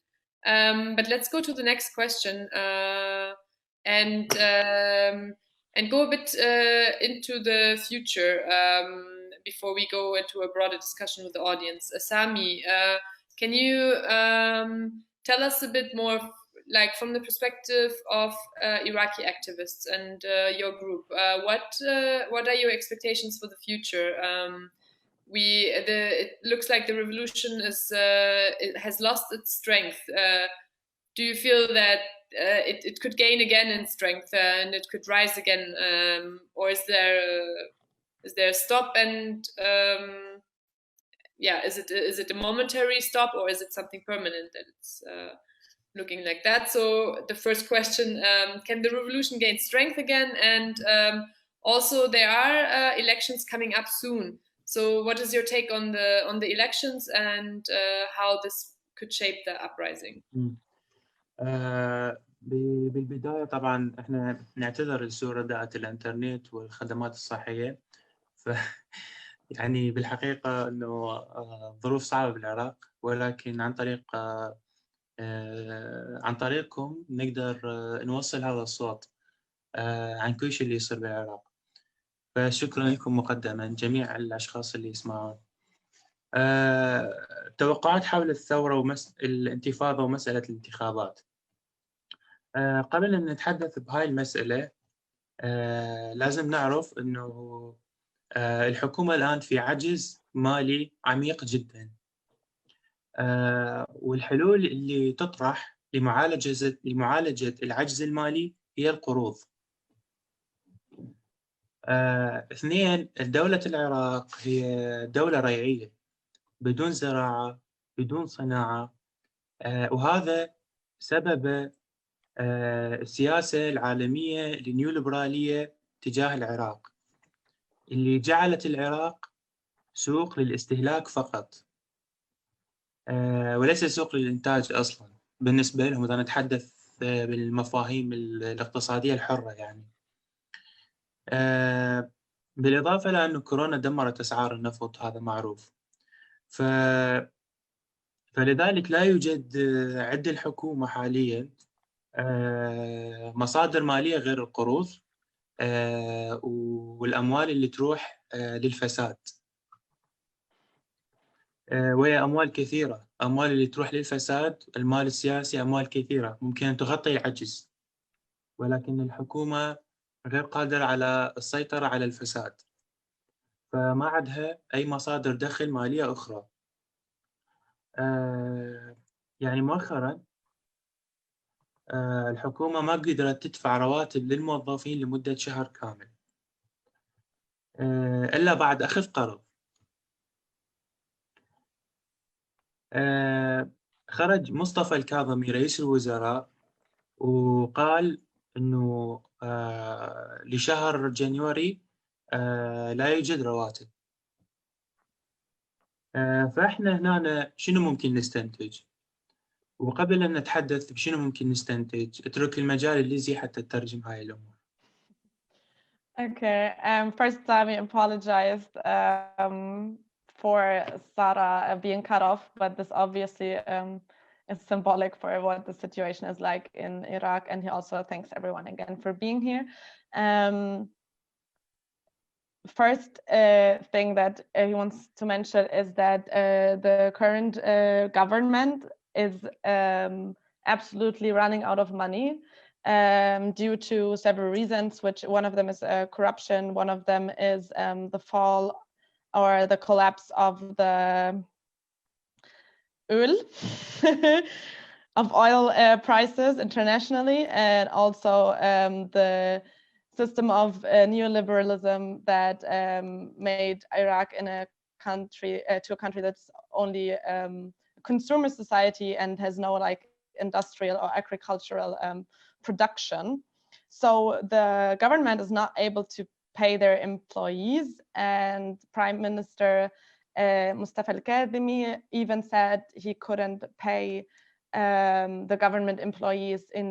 but let's go to the next question and go a bit into the future before we go into a broader discussion with the audience. Sami, can you tell us a bit more, like from the perspective of Iraqi activists and your group? What are your expectations for the future? It looks like the revolution it has lost its strength. Do you feel that it could gain again in strength and it could rise again, or is there a stop? And is it a momentary stop, or is it something permanent that it's looking like that? So the first question: can the revolution gain strength again? And also, there are elections coming up soon. So what is your take on the elections and how this could shape the uprising? بالبداية طبعا احنا نعتذر لسوء رداءة الانترنت والخدمات الصحية. يعني بالحقيقة انه ظروف صعبة بالعراق، ولكن عن طريقكم نقدر نوصل هذا الصوت عن كل شيء اللي يصير بالعراق. فشكرا لكم مقدما جميع الأشخاص اللي يسمعون. توقعات حول الثورة الانتفاضة ومسألة الانتخابات. قبل أن نتحدث بهاي المسألة لازم نعرف أنه الحكومة الآن في عجز مالي عميق جدا، والحلول اللي تطرح لمعالجة العجز المالي هي القروض. اثنين، دولة العراق هي دولة ريعية بدون زراعة بدون صناعة، وهذا سبب السياسة العالمية النيوليبرالية تجاه العراق، اللي جعلت العراق سوق للاستهلاك فقط وليس سوق للإنتاج أصلا بالنسبة لهم، إذا نتحدث بالمفاهيم الاقتصادية الحرة يعني. بالإضافة إلى أن كورونا دمرت أسعار النفط، هذا معروف. فلذلك لا يوجد عند الحكومة حاليا مصادر مالية غير القروض والأموال اللي تروح للفساد، وهي أموال كثيرة، أموال اللي تروح للفساد، المال السياسي، أموال كثيرة ممكن أن تغطي العجز، ولكن الحكومة غير قادرة على السيطرة على الفساد، فما عندها أي مصادر دخل مالية أخرى. يعني مؤخرا الحكومة ما قدرت تدفع رواتب للموظفين لمدة شهر كامل إلا بعد أخذ قرض. خرج مصطفى الكاظمي رئيس الوزراء وقال إنه لشهر جانيوري لا يوجد رواتب. فإحنا هنا شنو ممكن نستنتج؟ وقبل أن نتحدث بشنو ممكن نستنتج، اترك المجال لليزي حتى تترجم هاي الأمور. Okay, first let me apologize for Sarah being cut off, but this obviously is symbolic for what the situation is like in Iraq, and he also thanks everyone again for being here. First thing that he wants to mention is that the current government is absolutely running out of money due to several reasons, which one of them is corruption, one of them is the fall or the collapse of the oil prices internationally, and also the system of neoliberalism that made Iraq in a country to a country that's only a consumer society and has no like industrial or agricultural production. So the government is not able to pay their employees, and Prime Minister Mustafa al-Kadhimi even said he couldn't pay the government employees in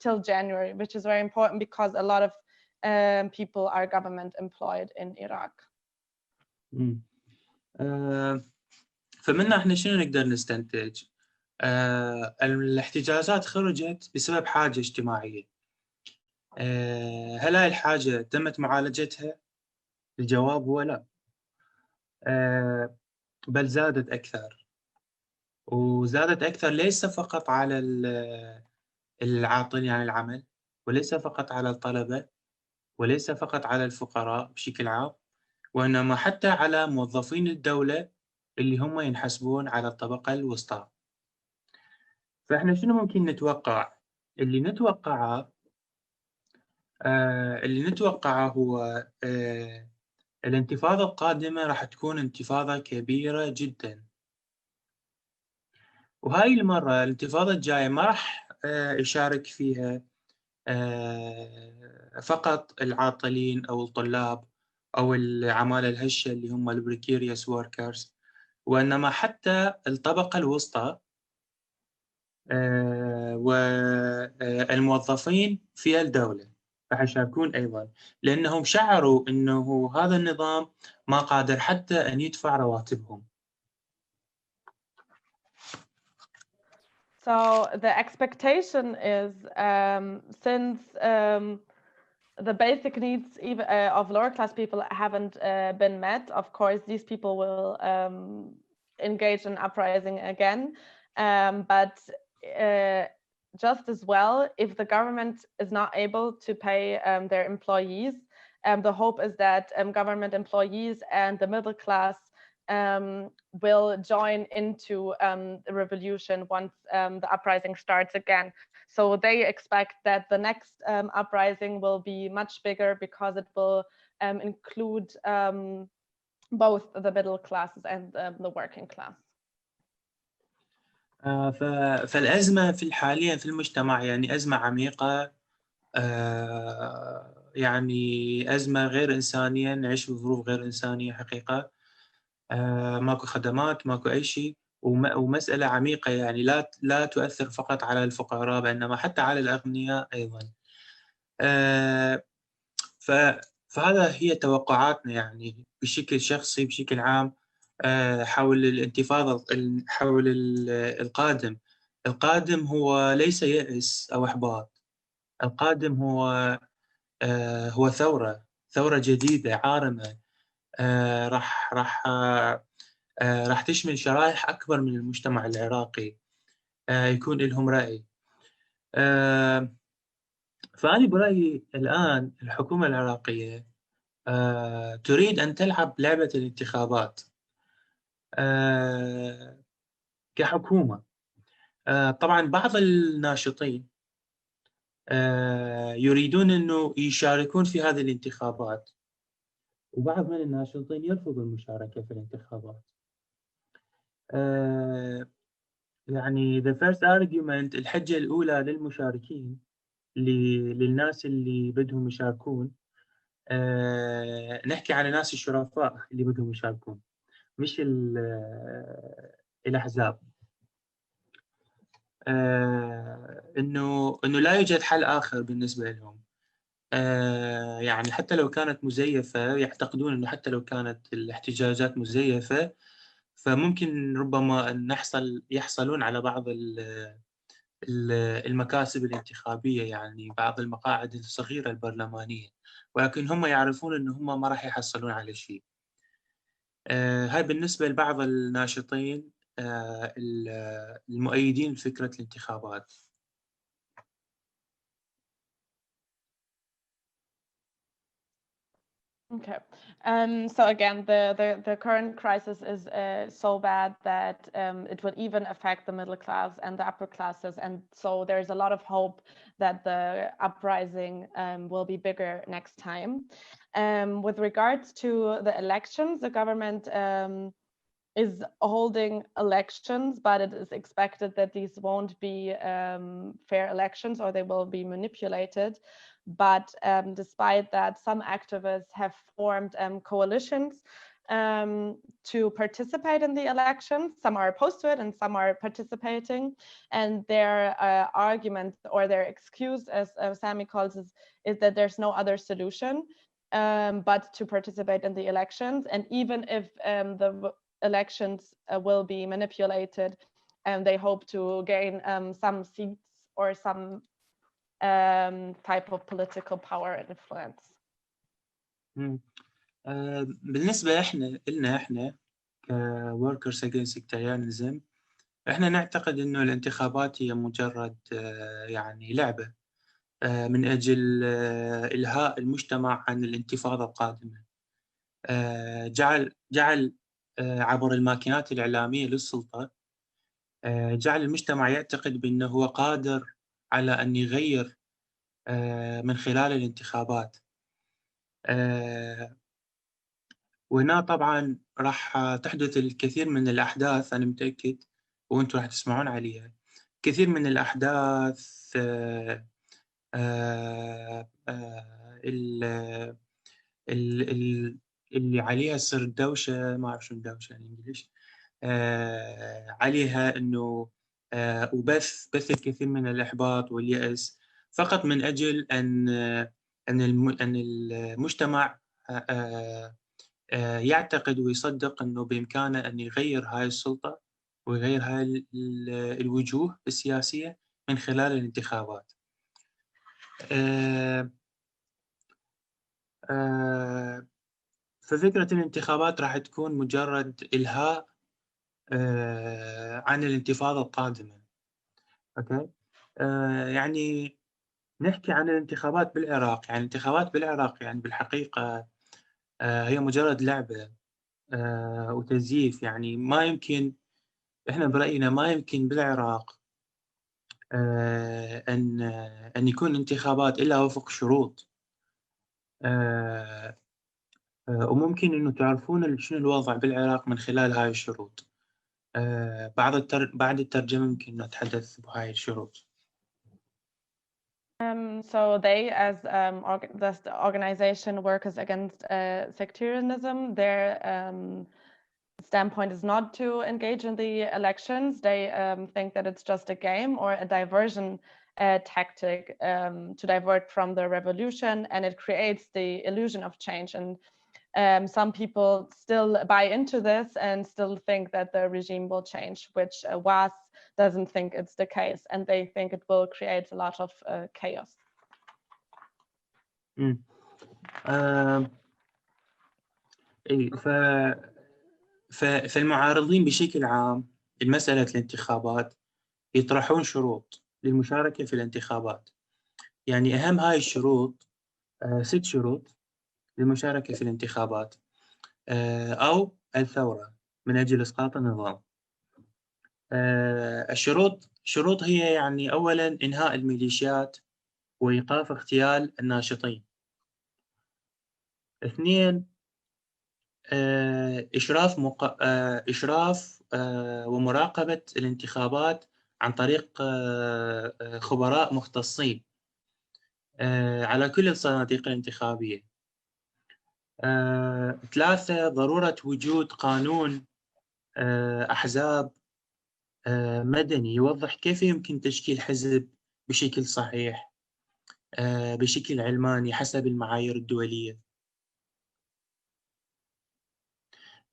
till January, which is very important because a lot of people are government employed in Iraq. فمنها احنا شنو نقدر نستنتج؟ الاحتجاجات خرجت بسبب حاجة اجتماعية. هل هاي الحاجة تمت معالجتها؟ الجواب هو لا، بل زادت أكثر، وزادت أكثر ليس فقط على العاطلين عن العمل، وليس فقط على الطلبة، وليس فقط على الفقراء بشكل عام، وإنما حتى على موظفين الدولة اللي هم ينحسبون على الطبقة الوسطى. فإحنا شنو ممكن نتوقع؟ اللي نتوقعه هو الانتفاضة القادمة راح تكون انتفاضة كبيرة جدا، وهاي المرة الانتفاضة الجاية ما راح يشارك فيها فقط العاطلين أو الطلاب أو العمالة الهشة اللي هم البريكيريوس workers، وإنما حتى الطبقة الوسطى والموظفين في الدولة راح يشاركون أيضا، لأنهم شعروا أنه هذا النظام ما قادر حتى أن يدفع رواتبهم. So the expectation is since the basic needs even, of lower class people haven't been met, of course, these people will engage in uprising again. But just as well, if the government is not able to pay their employees, the hope is that government employees and the middle class will join into the revolution once the uprising starts again. So they expect that the next uprising will be much bigger because it will include both the middle classes and the working class. فالأزمة حاليا في المجتمع يعني أزمة عميقة، يعني أزمة غير إنسانية، نعيش في ظروف غير إنسانية حقيقة. ماكو خدمات، ماكو أي شيء، ومسألة عميقة يعني لا تؤثر فقط على الفقراء بإنما حتى على الأغنياء أيضا. فهذا هي توقعاتنا يعني بشكل شخصي بشكل عام حول الانتفاضة، حول القادم. القادم هو ليس يأس أو إحباط، القادم هو ثورة جديدة عارمة، راح تشمل شرائح أكبر من المجتمع العراقي، يكون لهم رأي. فأنا برأيي الآن الحكومة العراقية تريد أن تلعب لعبة الانتخابات كحكومة. طبعا بعض الناشطين يريدون أنه يشاركون في هذه الانتخابات، وبعض من الناشطين يرفضوا المشاركة في الانتخابات. يعني the first argument، الحجة الأولى للمشاركين للناس اللي بدهم يشاركون، نحكي على ناس الشرفاء اللي بدهم يشاركون مش الأحزاب، إنه لا يوجد حل آخر بالنسبة لهم. يعني حتى لو كانت مزيفة، يعتقدون إنه حتى لو كانت الاحتجاجات مزيفة فممكن ربما يحصلون على بعض المكاسب الانتخابية، يعني بعض المقاعد الصغيرة البرلمانية، ولكن هم يعرفون إن هم ما راح يحصلون على شيء. هاي بالنسبة لبعض الناشطين المؤيدين لفكرة الانتخابات. Okay. So again, the current crisis is so bad that it would even affect the middle class and the upper classes. And so there's a lot of hope that the uprising will be bigger next time. With regards to the elections, the government is holding elections, but it is expected that these won't be fair elections, or they will be manipulated. But despite that, some activists have formed coalitions to participate in the elections. Some are opposed to it and some are participating. And their argument or their excuse, as Sami calls it, is that there's no other solution but to participate in the elections. And even if the elections will be manipulated, and they hope to gain some seats or some type of political power and influence. بالنسبة لنا احنا ك Workers Against Sectarianism، احنا نعتقد انه الانتخابات هي مجرد يعني لعبة من اجل الهاء المجتمع عن الانتفاضة القادمة. جعل عبر الماكينات الإعلامية للسلطة، جعل المجتمع يعتقد بأنه هو قادر على أن يغير من خلال الانتخابات. وهنا طبعا راح تحدث الكثير من الأحداث، أنا متأكد وأنتم راح تسمعون عليها، كثير من الأحداث اللي عليها تصير دوشة، ما أعرف شو الدوشة يعني إنجليش، عليها إنه وبث الكثير من الإحباط واليأس فقط من أجل أن المجتمع يعتقد ويصدق أنه بإمكانه أن يغير هاي السلطة ويغير هاي الوجوه السياسية من خلال الانتخابات. ففكرة الانتخابات راح تكون مجرد إلهاء عن الانتفاضة القادمة. أوكي. يعني نحكي عن الانتخابات بالعراق، يعني الانتخابات بالعراق يعني بالحقيقة هي مجرد لعبة وتزييف. يعني ما يمكن، إحنا برأينا ما يمكن بالعراق أن يكون انتخابات إلا وفق شروط. وممكن إنه تعرفون شنو الوضع بالعراق من خلال هاي الشروط. بعد الترجمة يمكن نتحدث بهاي الشروط. So they, as the organization Workers Against Sectarianism, their standpoint is not to engage in the elections. They think that it's just a game or a diversion tactic to divert from the revolution, and it creates the illusion of change. And some people still buy into this and still think that the regime will change, which W.A.S doesn't think it's the case, and they think it will create a lot of chaos. فالمعارضين بشكل عام لمسألة الانتخابات يطرحون شروط للمشاركة في الانتخابات. يعني أهم هاي الشروط 6 شروط للمشاركة في الانتخابات أو الثورة من أجل إسقاط النظام. الشروط هي يعني أولاً إنهاء الميليشيات وإيقاف اغتيال الناشطين. 2 إشراف ومراقبة الانتخابات عن طريق خبراء مختصين على كل الصناديق الانتخابية. 3 ضرورة وجود قانون أحزاب مدني يوضح كيف يمكن تشكيل حزب بشكل صحيح بشكل علماني حسب المعايير الدولية.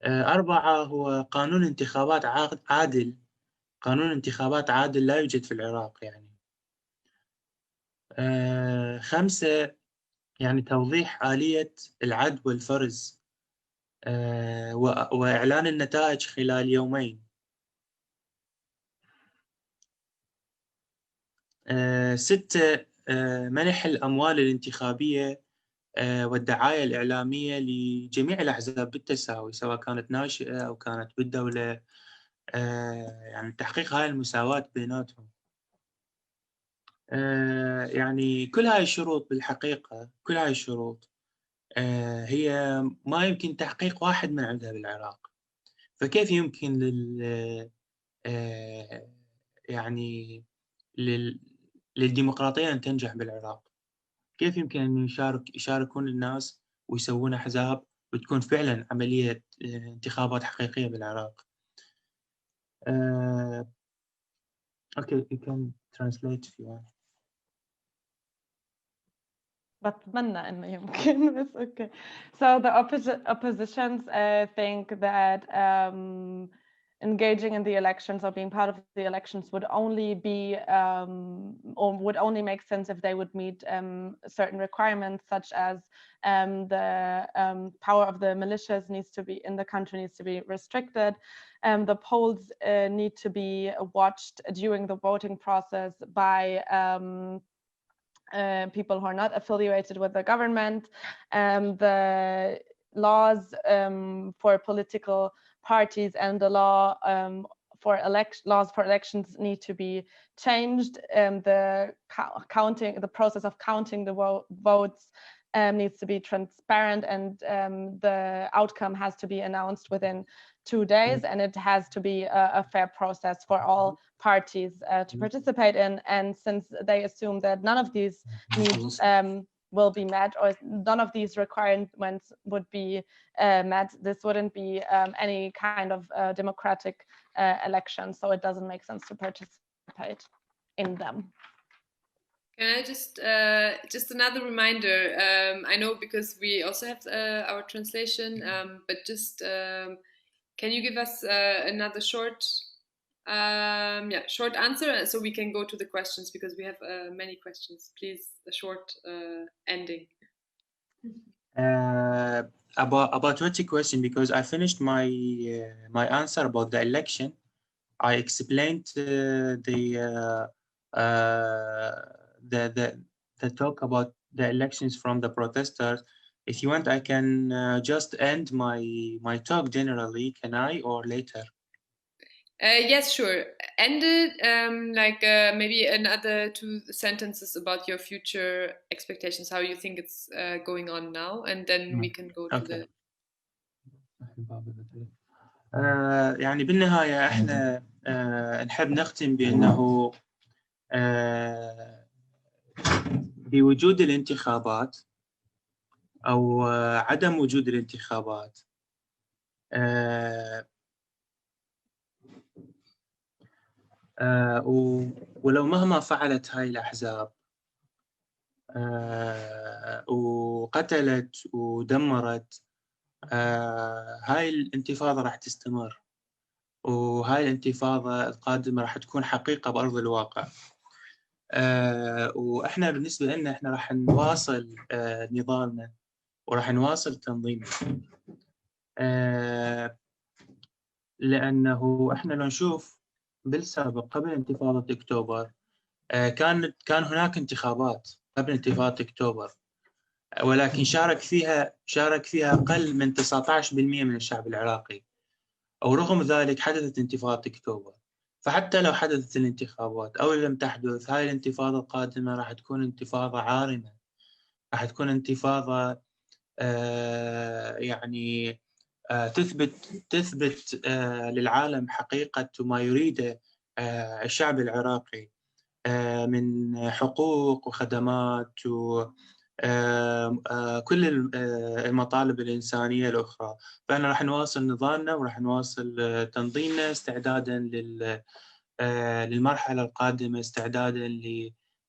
4 هو قانون انتخابات عادل. قانون انتخابات عادل لا يوجد في العراق يعني. 5 يعني توضيح آلية العد والفرز وإعلان النتائج خلال يومين. 6 منح الأموال الانتخابية والدعاية الإعلامية لجميع الأحزاب بالتساوي سواء كانت ناشئة أو كانت بالدولة، يعني تحقيق هاي المساواة بيناتهم. يعني كل هاي الشروط بالحقيقة، كل هاي الشروط هي ما يمكن تحقيق واحد من عندها بالعراق. فكيف يمكن يعني للديمقراطية أن تنجح بالعراق؟ كيف يمكن أن يشاركون الناس ويسوون أحزاب وتكون فعلا عملية انتخابات حقيقية بالعراق؟ Okay, you can translate if you want. بتمنى إنه يمكن بس okay. So the oppositions think that engaging in the elections or being part of the elections would only be or would only make sense if they would meet certain requirements, such as the power of the militias needs to be in the country needs to be restricted. The polls need to be watched during the voting process by people who are not affiliated with the government. The laws for political parties and the laws for elections need to be changed. The process of counting the votes needs to be transparent, and the outcome has to be announced within 2 days, and it has to be a fair process for all parties to participate in. And since they assume that none of these needs will be met, or none of these requirements would be met, this wouldn't be any kind of democratic election. So it doesn't make sense to participate. in them. Can I just another reminder? I know because we also have our translation, but just can you give us another short answer so we can go to the questions because we have many questions. Please, a short ending. About what question? Because I finished my my answer about the election. I explained the talk about the elections from the protesters. If you want, I can just end my talk generally. Can I, or later? Yes, sure. End it maybe another 2 sentences about your future expectations, how you think it's going on now, and then we can go to the. يعني بالنهاية احنا نحب نختم بأنه بوجود الانتخابات أو عدم وجود الانتخابات ولو مهما فعلت هاي الأحزاب وقتلت ودمرت، هاي الانتفاضة راح تستمر، وهاي الانتفاضة القادمة راح تكون حقيقة بأرض الواقع. وإحنا بالنسبة لنا إحنا راح نواصل نضالنا وراح نواصل تنظيمنا، لأنه إحنا لو نشوف بالسابق قبل انتفاضة أكتوبر كان هناك انتخابات قبل انتفاضة أكتوبر، ولكن شارك فيها أقل من 19% من الشعب العراقي، ورغم ذلك حدثت انتفاضة أكتوبر. فحتى لو حدثت الانتخابات أو لم تحدث، هاي الانتفاضة القادمة راح تكون انتفاضة عارمة، راح تكون انتفاضة يعني تثبت للعالم حقيقة ما يريده الشعب العراقي من حقوق وخدمات وكل المطالب الإنسانية الأخرى. فإحنا راح نواصل نضالنا وراح نواصل تنظيمنا استعدادا للمرحلة القادمة، استعدادا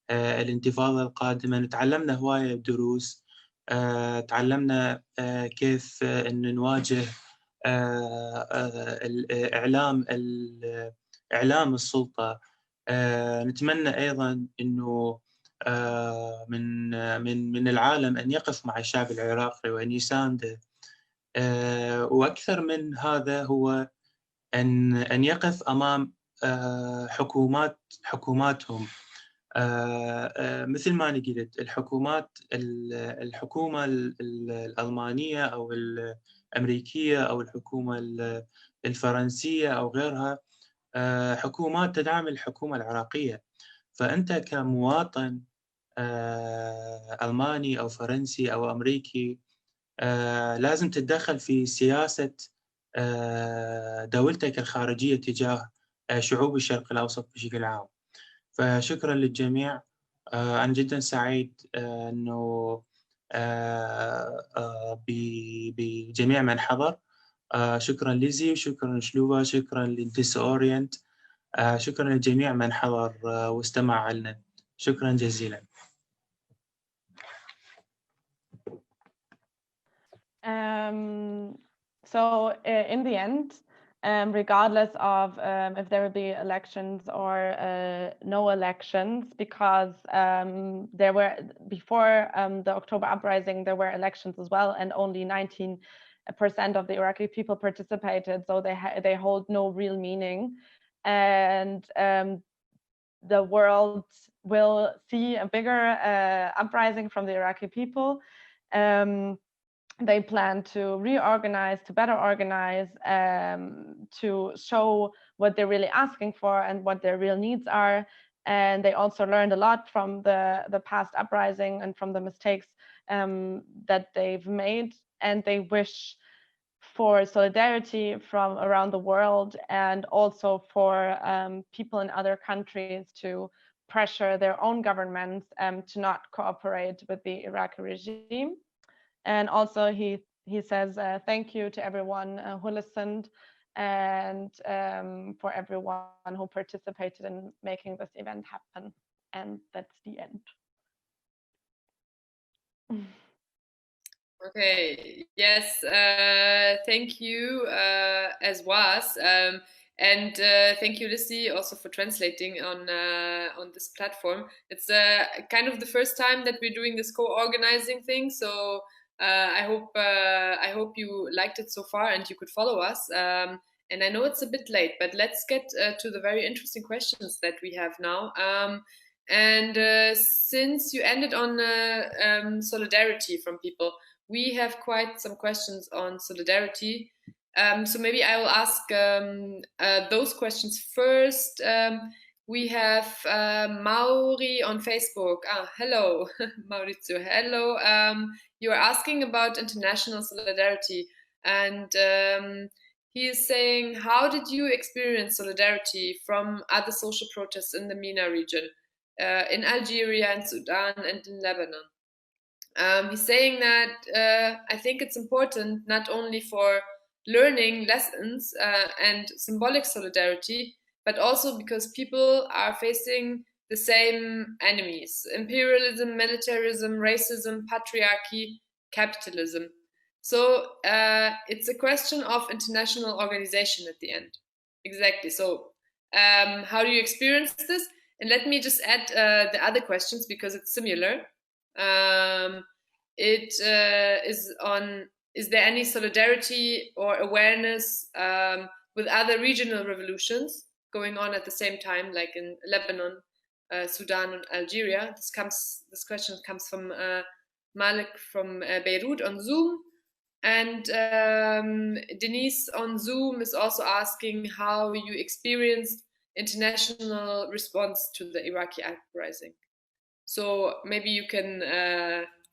للانتفاضة القادمة. نتعلمنا هواية دروس، تعلمنا كيف أن نواجه إعلام السلطة. نتمنى أيضا أنه من العالم أن يقف مع الشعب العراقي وأن يسانده، وأكثر من هذا هو أن يقف أمام حكوماتهم. مثل ما أنا قلت، الحكومة الألمانية أو الأمريكية أو الحكومة الفرنسية أو غيرها حكومات تدعم الحكومة العراقية. فأنت كمواطن ألماني أو فرنسي أو أمريكي لازم تتدخل في سياسة دولتك الخارجية تجاه شعوب الشرق الأوسط بشكل عام. فشكرا للجميع. أنا جدا سعيد أنه بجميع من حضر. شكرا ليزي، وشكرا شلوبا، شكرا للديس أورينت، شكرا لجميع من حضر واستمع لنا. شكرا جزيلا. So in the end, regardless of if there will be elections or no elections, because there were, before the October uprising, there were elections as well, and only 19% of the Iraqi people participated, so they hold no real meaning. And the world will see a bigger uprising from the Iraqi people. They plan to reorganize, to better organize, to show what they're really asking for and what their real needs are. And they also learned a lot from the past uprising and from the mistakes that they've made. And they wish for solidarity from around the world, and also for people in other countries to pressure their own governments to not cooperate with the Iraqi regime. And also he says thank you to everyone who listened, and for everyone who participated in making this event happen. And that's the end. Okay, yes, thank you as W.A.S. And thank you, Lissy, also for translating on this platform. It's kind of the first time that we're doing this co-organizing thing, so I hope you liked it so far and you could follow us. And I know it's a bit late, but let's get to the very interesting questions that we have now. And since you ended on solidarity from people, we have quite some questions on solidarity. So maybe I will ask those questions first. We have Mauri on Facebook. Hello, Maurizio. Hello. You are asking about international solidarity, and he is saying, how did you experience solidarity from other social protests in the MENA region, in Algeria, in Sudan, and in Lebanon? He's saying that I think it's important not only for learning lessons and symbolic solidarity, but also because people are facing the same enemies: imperialism, militarism, racism, patriarchy, capitalism. So it's a question of international organization at the end. Exactly. So how do you experience this? And let me just add the other questions because it's similar. It is on: is there any solidarity or awareness with other regional revolutions going on at the same time, like in Lebanon, Sudan, and Algeria? This question comes from Malik from Beirut on Zoom. And Denise on Zoom is also asking how you experienced international response to the Iraqi uprising. So maybe you can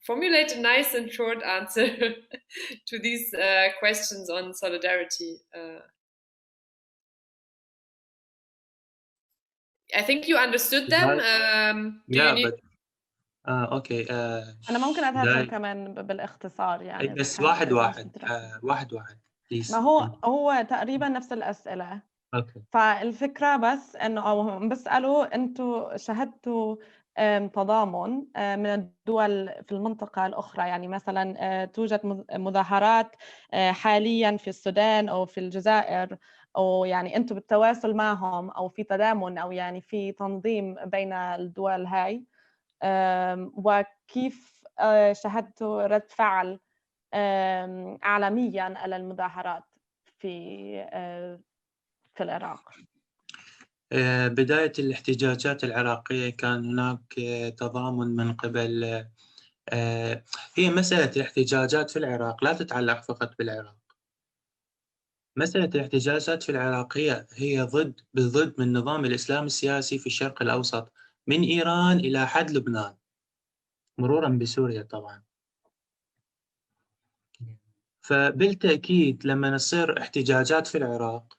formulate a nice and short answer to these questions on solidarity. I think you understood them. اوكي. انا ممكن اتدخل كمان بالاختصار يعني بس واحد ما هو تقريبا نفس الاسئله. اوكي. فالفكره بس انه او بسالوا انتم شهدتوا تضامن من الدول في المنطقه الاخرى، يعني مثلا توجد مظاهرات حاليا في السودان او في الجزائر، او يعني انتم بالتواصل معهم او في تضامن او يعني في تنظيم بين الدول هاي، وكيف شهدتوا رد فعل عالميا على المظاهرات في العراق؟ بداية الاحتجاجات العراقية كان هناك تضامن من قبل هي مسألة الاحتجاجات في العراق لا تتعلق فقط بالعراق. مسألة الاحتجاجات في العراق هي ضد من نظام الإسلام السياسي في الشرق الأوسط، من إيران إلى حد لبنان مرورا بسوريا طبعا. فبالتأكيد لما نصير احتجاجات في العراق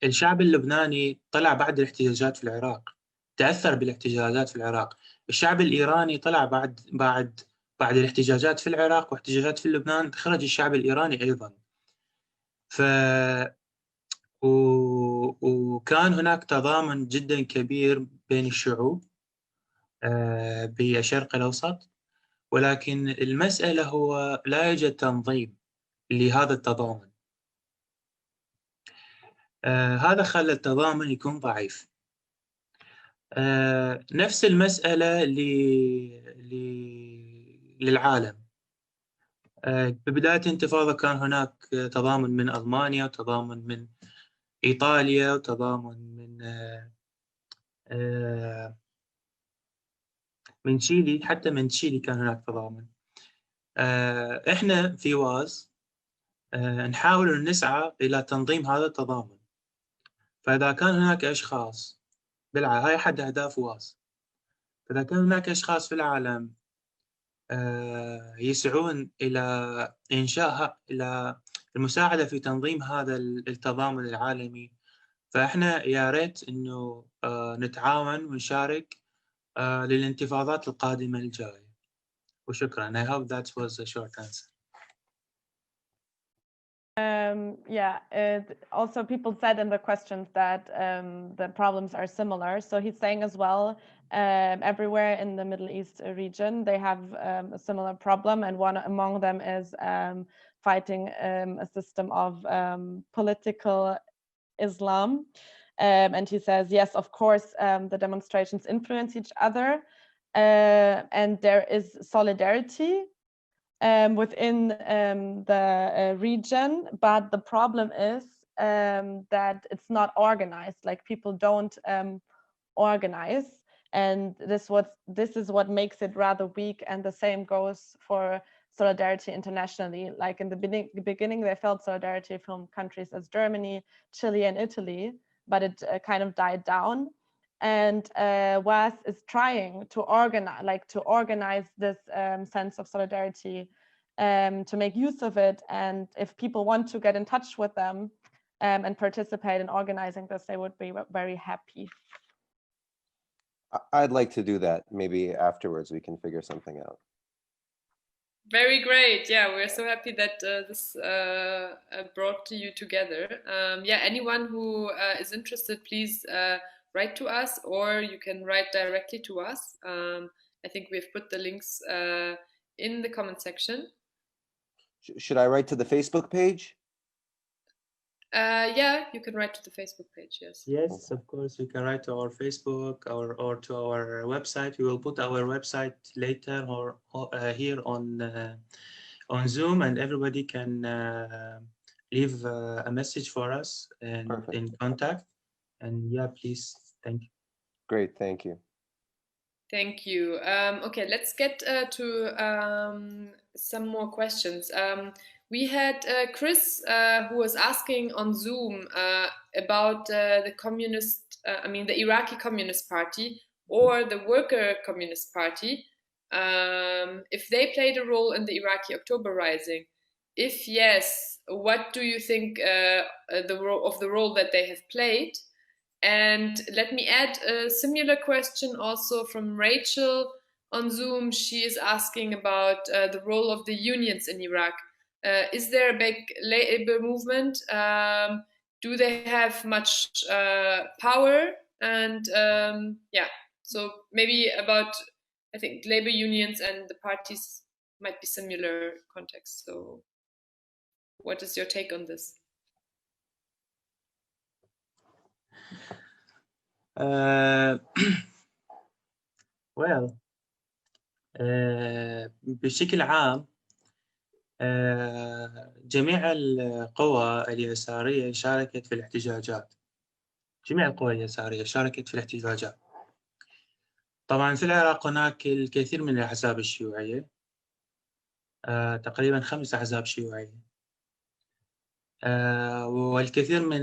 الشعب اللبناني طلع بعد الاحتجاجات في العراق، تأثر بالاحتجاجات في العراق. الشعب الإيراني طلع بعد الاحتجاجات في العراق واحتجاجات في لبنان، خرج الشعب الإيراني أيضا. وكان هناك تضامن جدا كبير بين الشعوب بالشرق الأوسط، ولكن المسألة هو لا يوجد تنظيم لهذا التضامن. هذا خلى التضامن يكون ضعيف. نفس المسألة للعالم. ببداية الانتفاضة كان هناك تضامن من ألمانيا وتضامن من إيطاليا وتضامن من تشيلي، حتى من تشيلي كان هناك تضامن. إحنا في واز نحاول أن نسعى إلى تنظيم هذا التضامن. فإذا كان هناك أشخاص هاي أحد أهداف واز، فإذا كان هناك أشخاص في العالم يسعون إلى إلى المساعدة في تنظيم هذا التضامن العالمي، فإحنا يا ريت إنه نتعاون ونشارك للانتفاضات القادمة الجاية. وشكرا. I hope that was a short answer. Also people said in the questions that the problems are similar. So he's saying as well, everywhere in the Middle East region, they have a similar problem. And one among them is fighting a system of political Islam. And he says, yes, of course, the demonstrations influence each other. And there is solidarity within the region, but the problem is that it's not organized. Like people don't organize, and this is what makes it rather weak. And the same goes for solidarity internationally. Like in the beginning, they felt solidarity from countries as Germany, Chile, and Italy, but it kind of died down. And W.A.S is trying to organize this sense of solidarity, to make use of it. And if people want to get in touch with them and participate in organizing this, they would be very happy. I'd like to do that. Maybe afterwards we can figure something out. Very great. Yeah, we're so happy that this brought you together. Yeah, anyone who is interested, please write to us, or you can write directly to us. I think we've put the links in the comment section. Should I write to the Facebook page? Yeah, you can write to the Facebook page, yes. Yes, of course, you can write to our Facebook or to our website. We will put our website later or here on Zoom, and everybody can leave a message for us and in contact. And yeah, please, thank you. Great, thank you. Thank you. Okay, let's get to some more questions. We had Chris who was asking on Zoom about the communist, the Iraqi Communist Party or the Worker Communist Party, if they played a role in the Iraqi October Rising. If yes, what do you think of the role that they have played? And let me add a similar question also from Rachel on Zoom. She is asking about the role of the unions in Iraq. Is there a big labor movement? Do they have much power? And yeah, so maybe about, I think, labor unions and the parties might be similar contexts. So what is your take on this? بشكل عام جميع القوى اليسارية شاركت في الاحتجاجات. جميع القوى اليسارية شاركت في الاحتجاجات. طبعا في العراق هناك الكثير من الأحزاب الشيوعية، تقريبا 5 أحزاب شيوعية، والكثير من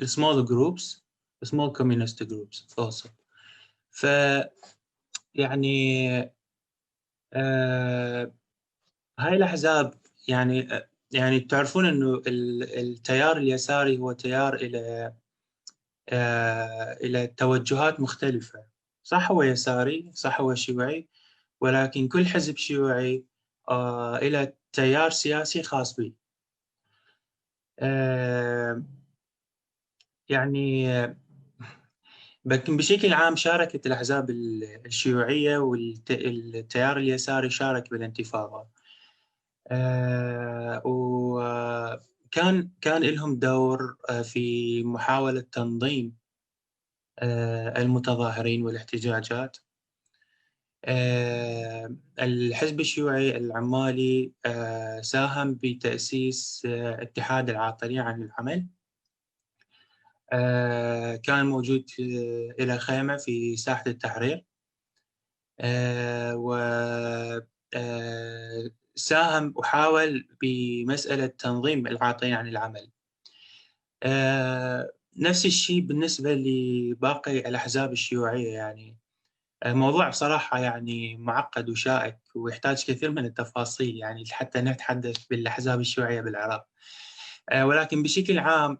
small groups, small communist groups also. يعني هاي الأحزاب يعني تعرفون إنه التيار اليساري هو تيار إلى توجهات مختلفة. صح هو يساري، صح هو شيوعي، ولكن كل حزب شيوعي إلى تيار سياسي خاص به. يعني لكن بشكل عام شاركت الأحزاب الشيوعية والتيار اليساري شارك بالانتفاضة، وكان لهم دور في محاولة تنظيم المتظاهرين والاحتجاجات. الحزب الشيوعي العمالي ساهم بتأسيس اتحاد العاطلين عن العمل. كان موجود إلى خيمة في ساحة التحرير، وساهم وحاول بمسألة تنظيم العاطلين عن العمل. نفس الشيء بالنسبة لباقي الأحزاب الشيوعية. يعني موضوع بصراحة يعني معقد وشائك ويحتاج كثير من التفاصيل يعني حتى نتحدث بالأحزاب الشيوعية بالعراق. ولكن بشكل عام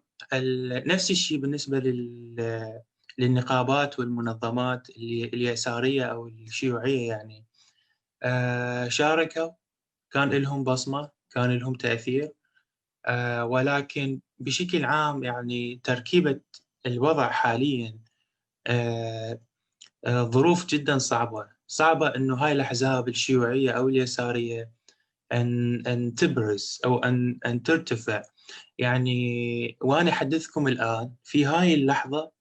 نفس الشيء بالنسبة للنقابات والمنظمات اليسارية أو الشيوعية. يعني شاركوا، كان لهم بصمة كان لهم تأثير، ولكن بشكل عام يعني تركيبة الوضع حاليا ظروف جدا صعبة إنه هاي الأحزاب الشيوعية أو اليسارية أن تبرز أو أن ترتفع. يعني وأنا أحدثكم الآن في هاي اللحظة،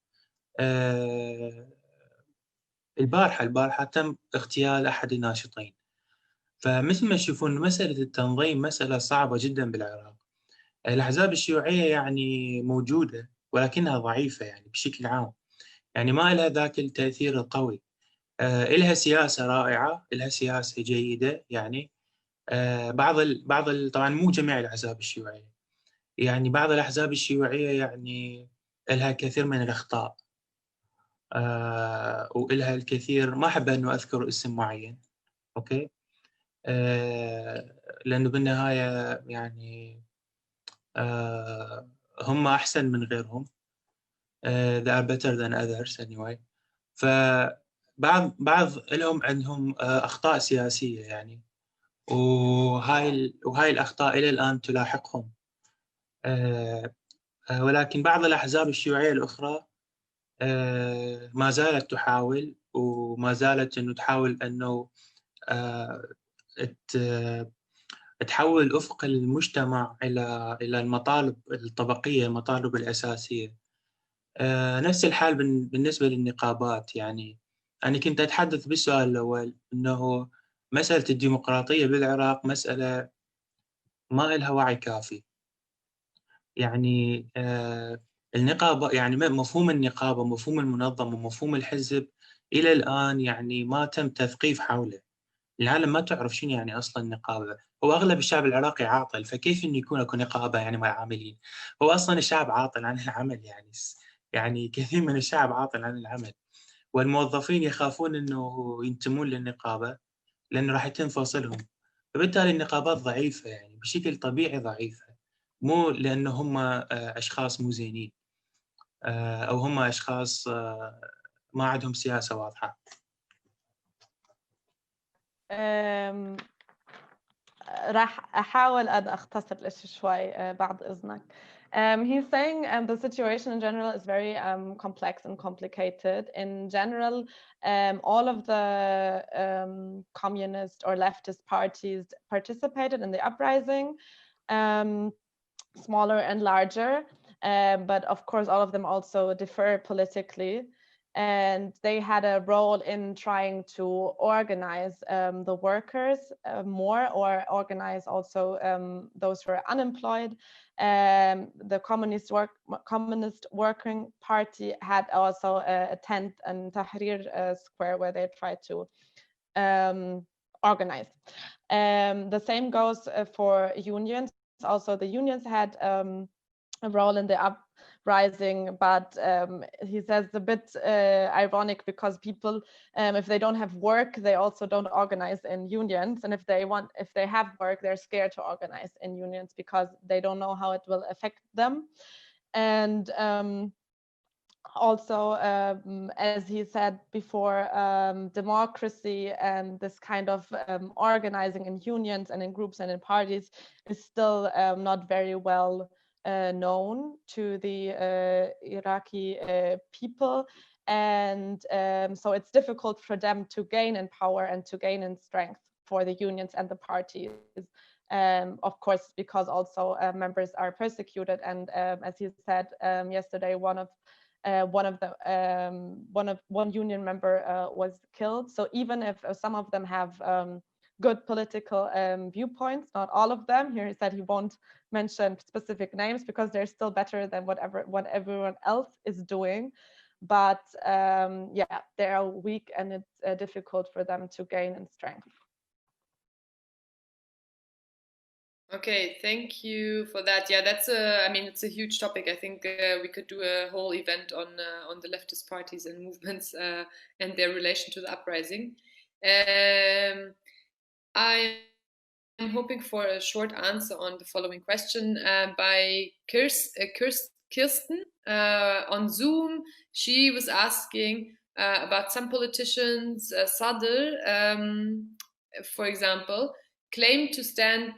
البارحة تم اغتيال أحد الناشطين. فمثل ما تشوفون مسألة التنظيم مسألة صعبة جدا بالعراق. الأحزاب الشيوعية يعني موجودة ولكنها ضعيفة يعني بشكل عام، يعني ما لها ذاك التأثير القوي. إلها سياسة رائعة، إلها سياسة جيدة يعني. طبعا مو جميع الأحزاب الشيوعية، يعني بعض الأحزاب الشيوعية يعني لها كثير من الأخطاء، وإلها الكثير، ما أحب أنه أذكر اسم معين، أوكي، لأنه بالنهاية يعني هم أحسن من غيرهم. they are better than others anyway. فبعض لهم عندهم أخطاء سياسية يعني، وهاي الأخطاء إلى الآن تلاحقهم. ولكن بعض الأحزاب الشيوعية الأخرى ما زالت تحاول، وما زالت أنه تحاول أنه تحول أفق المجتمع إلى المطالب الطبقية، المطالب الأساسية. نفس الحال بالنسبة للنقابات. يعني أنا كنت أتحدث بالسؤال الأول أنه مسألة الديمقراطية بالعراق مسألة ما لها وعي كافي. يعني النقابة، يعني مفهوم النقابة، مفهوم المنظمة، مفهوم الحزب إلى الآن يعني ما تم تثقيف حوله. العالم ما تعرف شنو يعني أصلا نقابة. هو أغلب الشعب العراقي عاطل، فكيف إنه يكون أكو نقابة يعني مع عاملين؟ هو أصلا الشعب عاطل عن العمل يعني كثير من الشعب عاطل عن العمل، والموظفين يخافون إنه ينتمون للنقابة لأنه راح يتم فصلهم. فبالتالي النقابات ضعيفة يعني بشكل طبيعي ضعيفة، مو لأنه هم أشخاص مو زينين أو هم أشخاص ما عندهم سياسة واضحة. راح أحاول أن أختصر الإشي شوي بعد إذنك. He's saying the situation in general is very complex and complicated. In general, all of the communist or leftist parties participated in the uprising, smaller and larger, but of course all of them also differ politically. And they had a role in trying to organize the workers more, or organize also those who are unemployed. The Communist Working Party had also a tent in Tahrir Square where they tried to organize. The same goes for unions. Also, the unions had a role in the uprising, but he says a bit ironic, because people, if they don't have work, they also don't organize in unions, and if they have work, they're scared to organize in unions because they don't know how it will affect them. And also, as he said before, democracy and this kind of organizing in unions and in groups and in parties is still not very well known to the Iraqi people. And so it's difficult for them to gain in power and to gain in strength for the unions and the parties. Of course, because also members are persecuted. And as he said yesterday, one union member was killed. So even if some of them have good political viewpoints, not all of them, here he said he won't mention specific names because they're still better than what everyone else is doing. But yeah, they are weak, and it's difficult for them to gain in strength. Okay, thank you for that. Yeah, it's a huge topic. I think we could do a whole event on the leftist parties and movements and their relation to the uprising. I'm hoping for a short answer on the following question by Kirsten on Zoom. She was asking about some politicians, Sadr, for example, claim to stand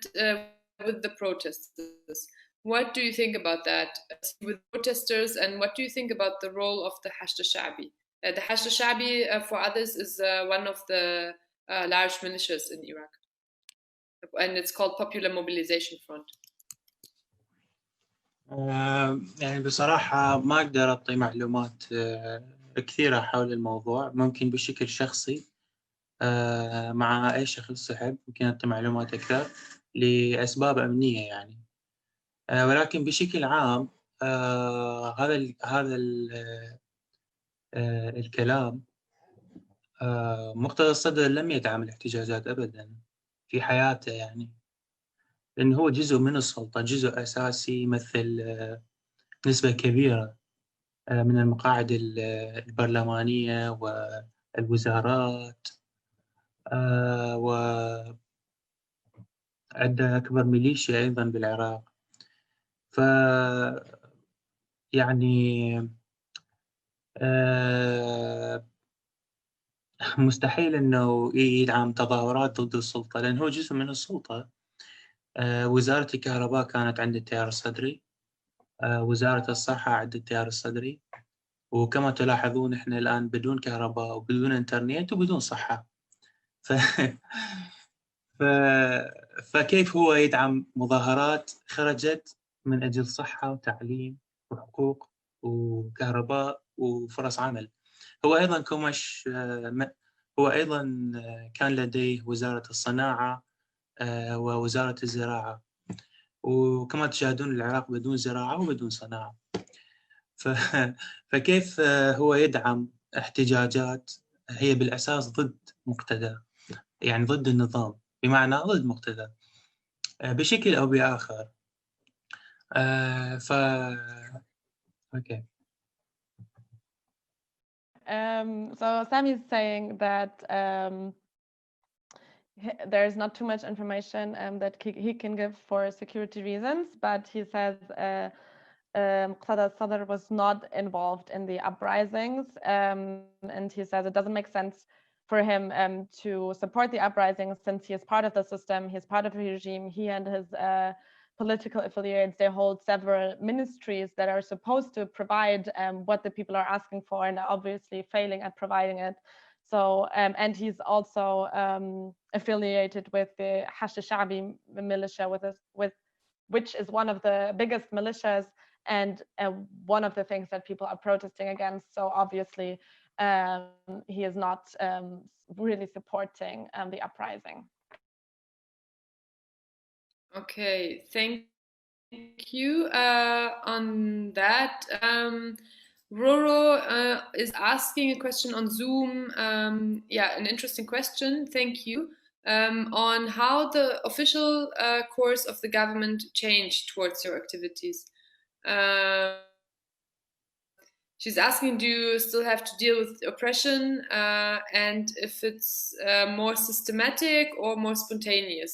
with the protesters. What do you think about that with protestors, and what do you think about the role of the Hashd al-Sha'bi? The Hashd al-Sha'bi, for others, is one of the large militias in Iraq, and it's called Popular Mobilization Front. يعني بصراحة ما أقدر أعطي معلومات كثيرة حول الموضوع. ممكن بشكل شخصي مع أي شخص يحب ممكن أعطي معلومات أكثر لأسباب أمنية يعني. ولكن بشكل عام هذا الكلام مقتدى الصدر لم يدعم الاحتجاجات أبدا في حياته يعني، لأنه هو جزء من السلطة، جزء أساسي يمثل نسبة كبيرة من المقاعد البرلمانية والوزارات، وعنده أكبر ميليشيا أيضا بالعراق. ف يعني مستحيل أنه يدعم تظاهرات ضد السلطة، لأنه هو جزء من السلطة. وزارة الكهرباء كانت عند التيار الصدري، وزارة الصحة عند التيار الصدري، وكما تلاحظون إحنا الآن بدون كهرباء وبدون إنترنت وبدون صحة. فكيف هو يدعم مظاهرات خرجت من أجل صحة وتعليم وحقوق وكهرباء وفرص عمل؟ هو أيضا هو أيضا كان لديه وزارة الصناعة ووزارة الزراعة، وكما تشاهدون العراق بدون زراعة وبدون صناعة. فكيف هو يدعم احتجاجات هي بالأساس ضد مقتدى، يعني ضد النظام، بمعنى ضد مقتدى بشكل أو بآخر. Okay. So Sami is saying that there's not too much information that he can give for security reasons, but he says Muqtada al-Sadr was not involved in the uprisings, and he says it doesn't make sense for him to support the uprisings since he is part of the system, he's part of the regime. He and his political affiliates, they hold several ministries that are supposed to provide what the people are asking for, and are obviously failing at providing it. So, and he's also affiliated with the Hashd al-Sha'bi militia, which is one of the biggest militias and one of the things that people are protesting against. So obviously, he is not really supporting the uprising. Okay, thank you on that. Roro is asking a question on Zoom. Yeah, an interesting question. Thank you. On how the official course of the government changed towards your activities. She's asking, do you still have to deal with oppression, and if it's more systematic or more spontaneous?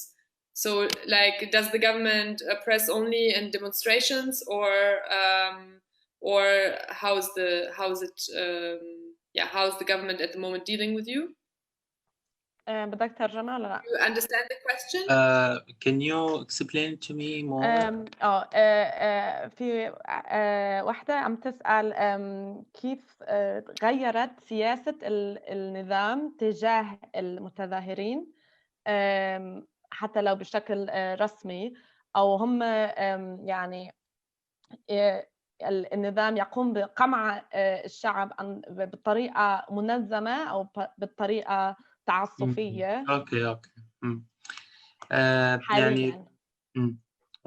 So, like, does the government oppress only in demonstrations, or how's the government at the moment dealing with you? بدك ترجمة ولا لا؟ You understand the question? Can you explain to me more? في واحدة عم تسأل كيف غيرت سياسة النظام تجاه المتظاهرين حتى لو بشكل رسمي، أو هم يعني النظام يقوم بقمع الشعب بطريقة منظمة أو بطريقة تعسفية. أوكي. حالياً. يعني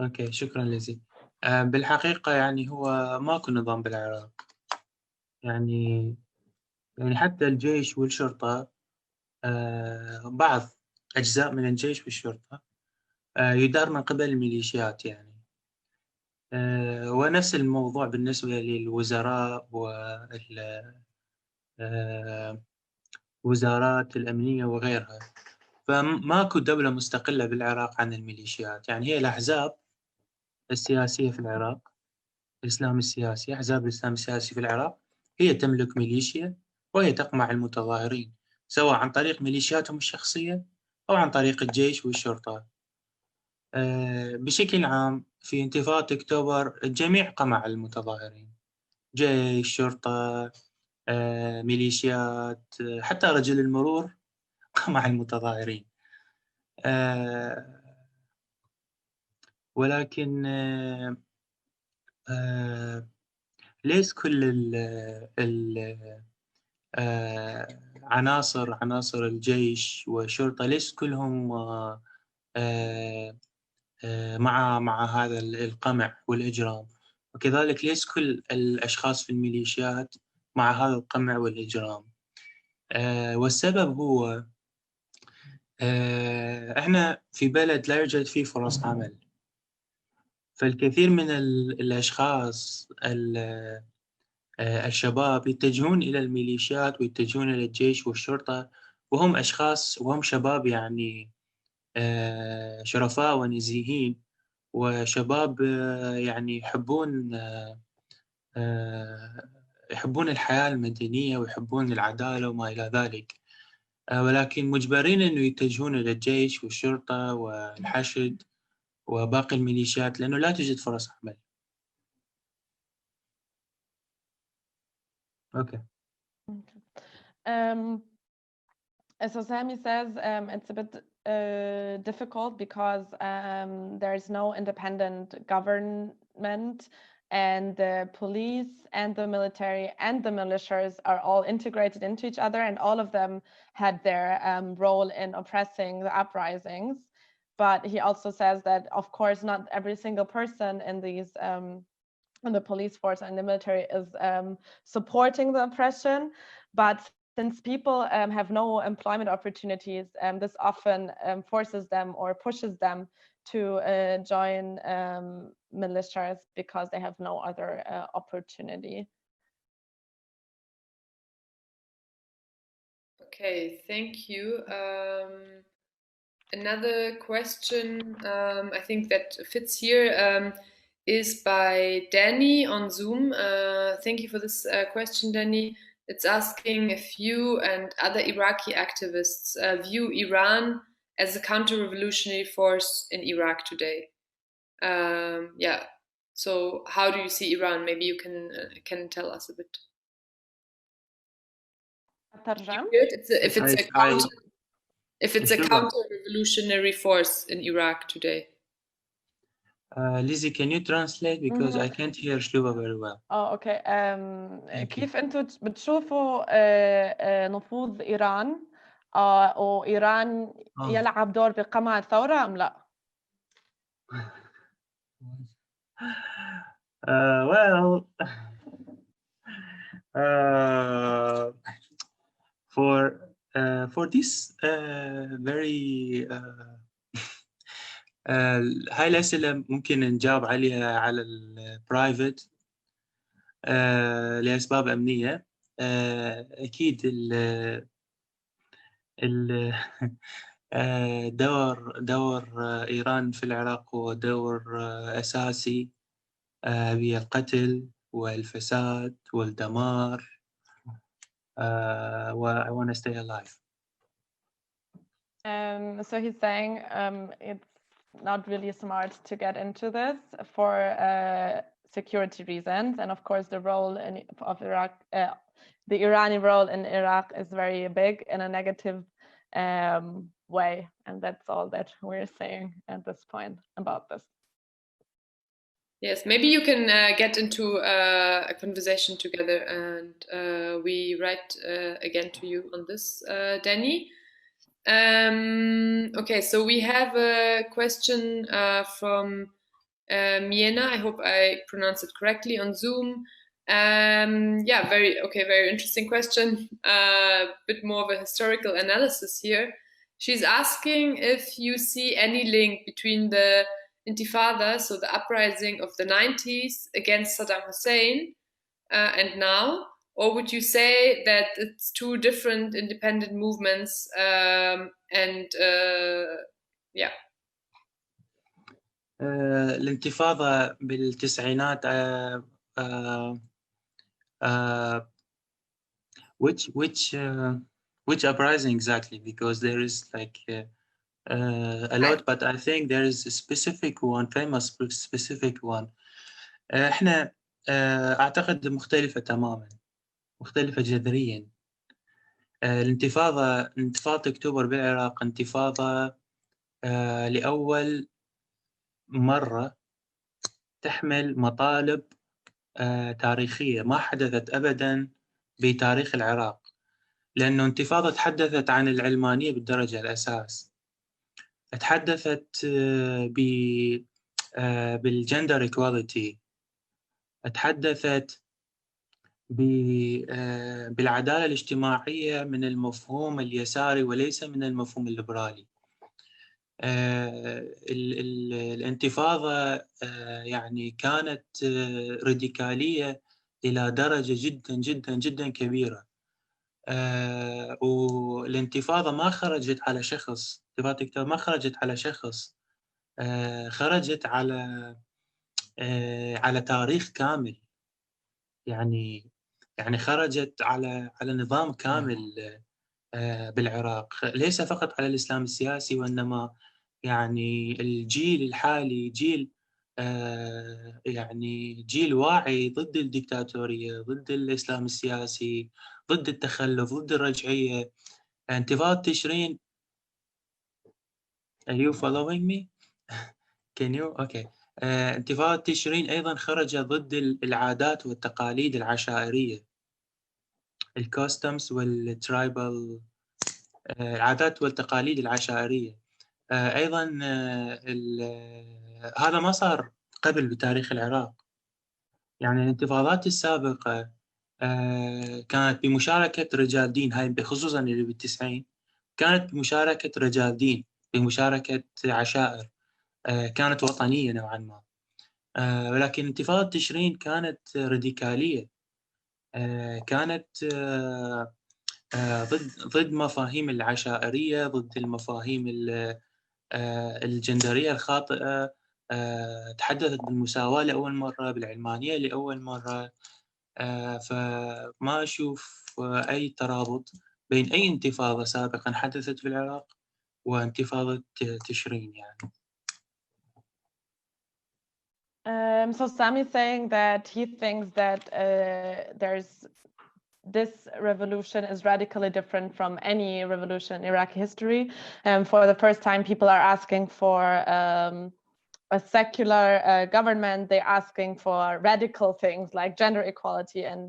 أوكي، شكرا لزي. بالحقيقة يعني هو ماكو نظام بالعراق، يعني حتى الجيش والشرطة، بعض أجزاء من الجيش والشرطة يدار من قبل الميليشيات يعني. ونفس الموضوع بالنسبة للوزراء والوزارات الأمنية وغيرها. فماكو دولة مستقلة بالعراق عن الميليشيات، يعني هي الأحزاب السياسية في العراق، الإسلام السياسي، أحزاب الإسلام السياسي في العراق هي تملك ميليشيا، وهي تقمع المتظاهرين سواء عن طريق ميليشياتهم الشخصية أو عن طريق الجيش والشرطة. بشكل عام في انتفاضة أكتوبر الجميع قمع المتظاهرين، جيش، شرطة، ميليشيات، حتى رجل المرور قمع المتظاهرين. ولكن ليس كل عناصر الجيش والشرطة ليس كلهم مع هذا القمع والإجرام، وكذلك ليس كل الأشخاص في الميليشيات مع هذا القمع والإجرام. والسبب هو إحنا في بلد لا يوجد فيه فرص عمل، فالكثير من الأشخاص الشباب يتجهون إلى الميليشيات ويتجهون إلى الجيش والشرطة، وهم شباب يعني شرفاء ونزيهين، وشباب يعني يحبون الحياة المدنية ويحبون العدالة وما إلى ذلك، ولكن مجبرين إنه يتجهون إلى الجيش والشرطة والحشد وباقي الميليشيات لأنه لا توجد فرص عمل. Okay. So Sami says it's a bit difficult because there is no independent government, and the police and the military and the militias are all integrated into each other, and all of them had their role in oppressing the uprisings. But he also says that, of course, not every single person in these in the police force and the military is supporting the oppression, but since people have no employment opportunities, this often forces them or pushes them to join militias because they have no other opportunity. Okay, thank you. Another question I think that fits here is by Danny on Zoom. Thank you for this question, Danny. It's asking if you and other Iraqi activists view Iran as a counter-revolutionary force in Iraq today. Yeah. So how do you see Iran? Maybe you can tell us a bit. If it's a counter-revolutionary force in Iraq today. Lizzie, can you translate because I can't hear Shluba very well. Oh, okay. كيف أنتم بتشوفوا نفوذ إيران أو إيران يلعب دور بقمع الثورة أم لا؟ Well, for this very هاي الأسئلة ممكن نجاوب عليها على البرايفت لأسباب أمنية. أكيد دور إيران في العراق هو دور أساسي بالقتل والفساد والدمار. I want to stay alive. So he's saying it's not really smart to get into this for security reasons, and of course the role of Iraq, the Iranian role in Iraq is very big in a negative way, and that's all that we're saying at this point about this. Yes, maybe you can get into a conversation together, and we write again to you on this, Danny. Okay, so we have a question from Miena. I hope I pronounced it correctly on Zoom. Yeah, very interesting question. Bit more of a historical analysis here. She's asking if you see any link between the Intifada, so the uprising of the 90s against Saddam Hussein, and now, or would you say that it's two different independent movements? Yeah. الانتفاضة بالتسعينات which uprising exactly, because there is like a lot, but I think there is a specific one, famous specific one. احنا اعتقد مختلفة تماما، مختلفة جذريا. انتفاضة أكتوبر بالعراق انتفاضة لأول مرة تحمل مطالب تاريخية ما حدثت أبدا بتاريخ العراق، لأنه انتفاضة تحدثت عن العلمانية بالدرجة الأساس، تحدثت بالجندر إيكواليتي، تحدثت بالعدالة الاجتماعية من المفهوم اليساري وليس من المفهوم الليبرالي. الانتفاضة يعني كانت راديكالية إلى درجة جدا جدا جدا كبيرة. والانتفاضة ما خرجت على شخص، انتفاضة أكتوبر ما خرجت على شخص، خرجت على تاريخ كامل، يعني خرجت على نظام كامل بالعراق، ليس فقط على الإسلام السياسي، وإنما يعني الجيل الحالي جيل يعني جيل واعي ضد الدكتاتورية، ضد الإسلام السياسي، ضد التخلف، ضد الرجعية. انتفاضة تشرين. Are you following me? Can you? Okay. انتفاضة تشرين أيضا خرج ضد العادات والتقاليد العشائرية، الكوستمز والترايبال، العادات والتقاليد العشائرية. أيضا هذا ما صار قبل بتاريخ العراق. يعني الانتفاضات السابقة كانت بمشاركة رجال دين، هاي خصوصا اللي بالتسعين كانت بمشاركة رجال دين، بمشاركة عشائر، كانت وطنية نوعا ما. ولكن انتفاضة تشرين كانت راديكالية، كانت ضد مفاهيم العشائرية، ضد المفاهيم الجندرية الخاطئة، تحدثت بالمساواة لأول مرة، بالعلمانية لأول مرة. فما أشوف أي ترابط بين أي انتفاضة سابقا حدثت في العراق وانتفاضة تشرين يعني. So Sami is saying that he thinks that this revolution is radically different from any revolution in Iraqi history. For the first time, people are asking for a secular government. They're asking for radical things like gender equality and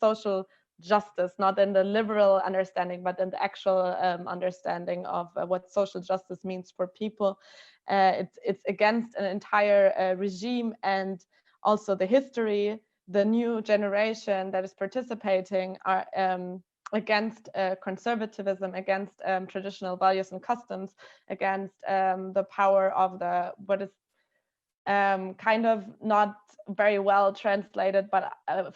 social justice, not in the liberal understanding, but in the actual understanding of what social justice means for people. It's against an entire regime, and also the history. The new generation that is participating are against conservatism, against traditional values and customs, against the power of what is kind of not very well translated, but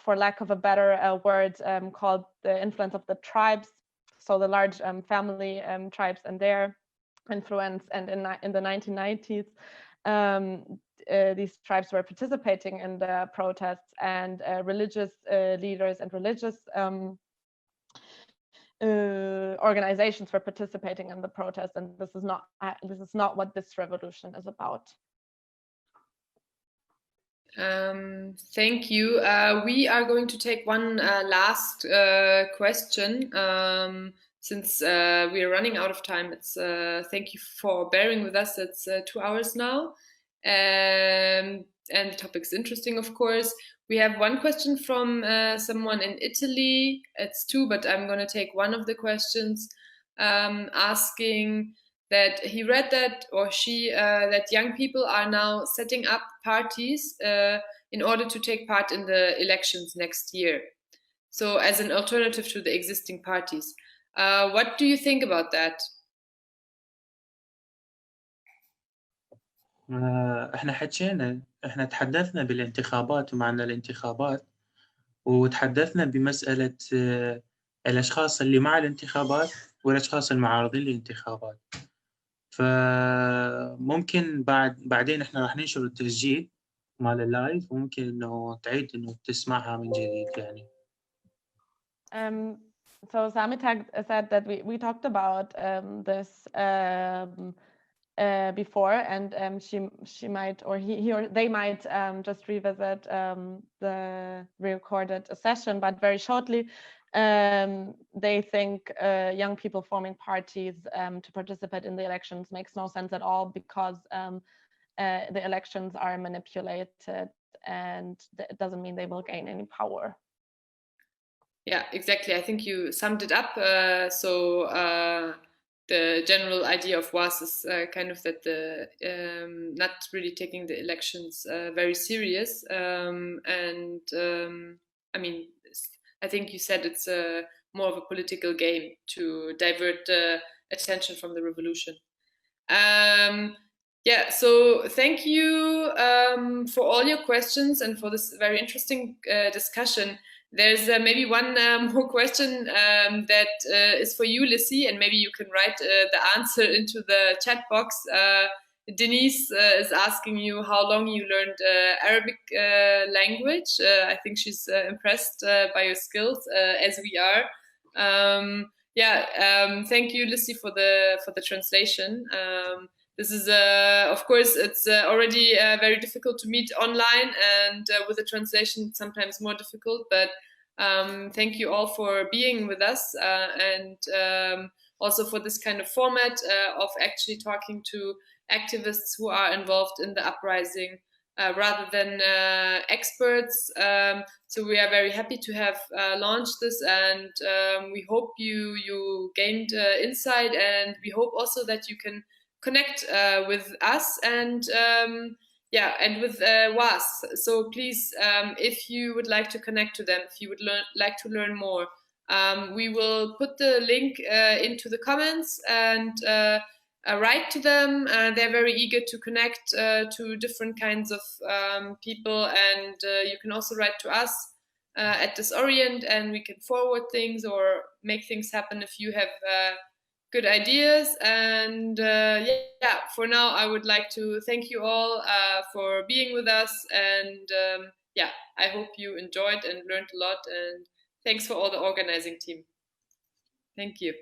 for lack of a better word, called the influence of the tribes. So the large family tribes and their influence. And in the 1990s, these tribes were participating in the protests, and religious leaders and religious organizations were participating in the protests. And this is not what this revolution is about. Thank you. We are going to take one last question. Since we are running out of time, it's thank you for bearing with us. It's 2 hours now, and the topic's interesting, of course. We have one question from someone in Italy. It's two, but I'm going to take one of the questions, asking that he read that, or she, that young people are now setting up parties in order to take part in the elections next year. So as an alternative to the existing parties. What do you think about that? احنا تحدثنا بالانتخابات ومعنى الانتخابات، وتحدثنا بمسألة الأشخاص اللي مع الانتخابات والأشخاص المعارضين للانتخابات. فممكن بعدين احنا راح ننشر التسجيل مال اللايف، وممكن انه تعيد انه تسمعها من جديد يعني. So Samit said that we talked about this before, and she might, or he or they might just revisit the recorded session, but very shortly. They think young people forming parties to participate in the elections makes no sense at all, because the elections are manipulated, and it doesn't mean they will gain any power. Yeah, exactly. I think you summed it up. The general idea of W.A.S is kind of that the not really taking the elections very serious. I mean, I think you said it's more of a political game to divert attention from the revolution. Yeah, so thank you for all your questions and for this very interesting discussion. There's maybe one more question that is for you, Lissy, and maybe you can write the answer into the chat box. Denise is asking you how long you learned Arabic language. I think she's impressed by your skills, as we are. Thank you, Lissy, for the translation. This is, of course, it's already very difficult to meet online, and with the translation, it's sometimes more difficult. But thank you all for being with us, and also for this kind of format of actually talking to activists who are involved in the uprising rather than experts. So we are very happy to have launched this, and we hope you gained insight, and we hope also that you can connect with us and with W.A.S. So please, if you would like to connect to them, if you would like to learn more, we will put the link into the comments and write to them. They're very eager to connect to different kinds of people, and you can also write to us at Disorient, and we can forward things or make things happen if you have good ideas. And for now, I would like to thank you all for being with us, and I hope you enjoyed and learned a lot, and thanks for all the organizing team. Thank you.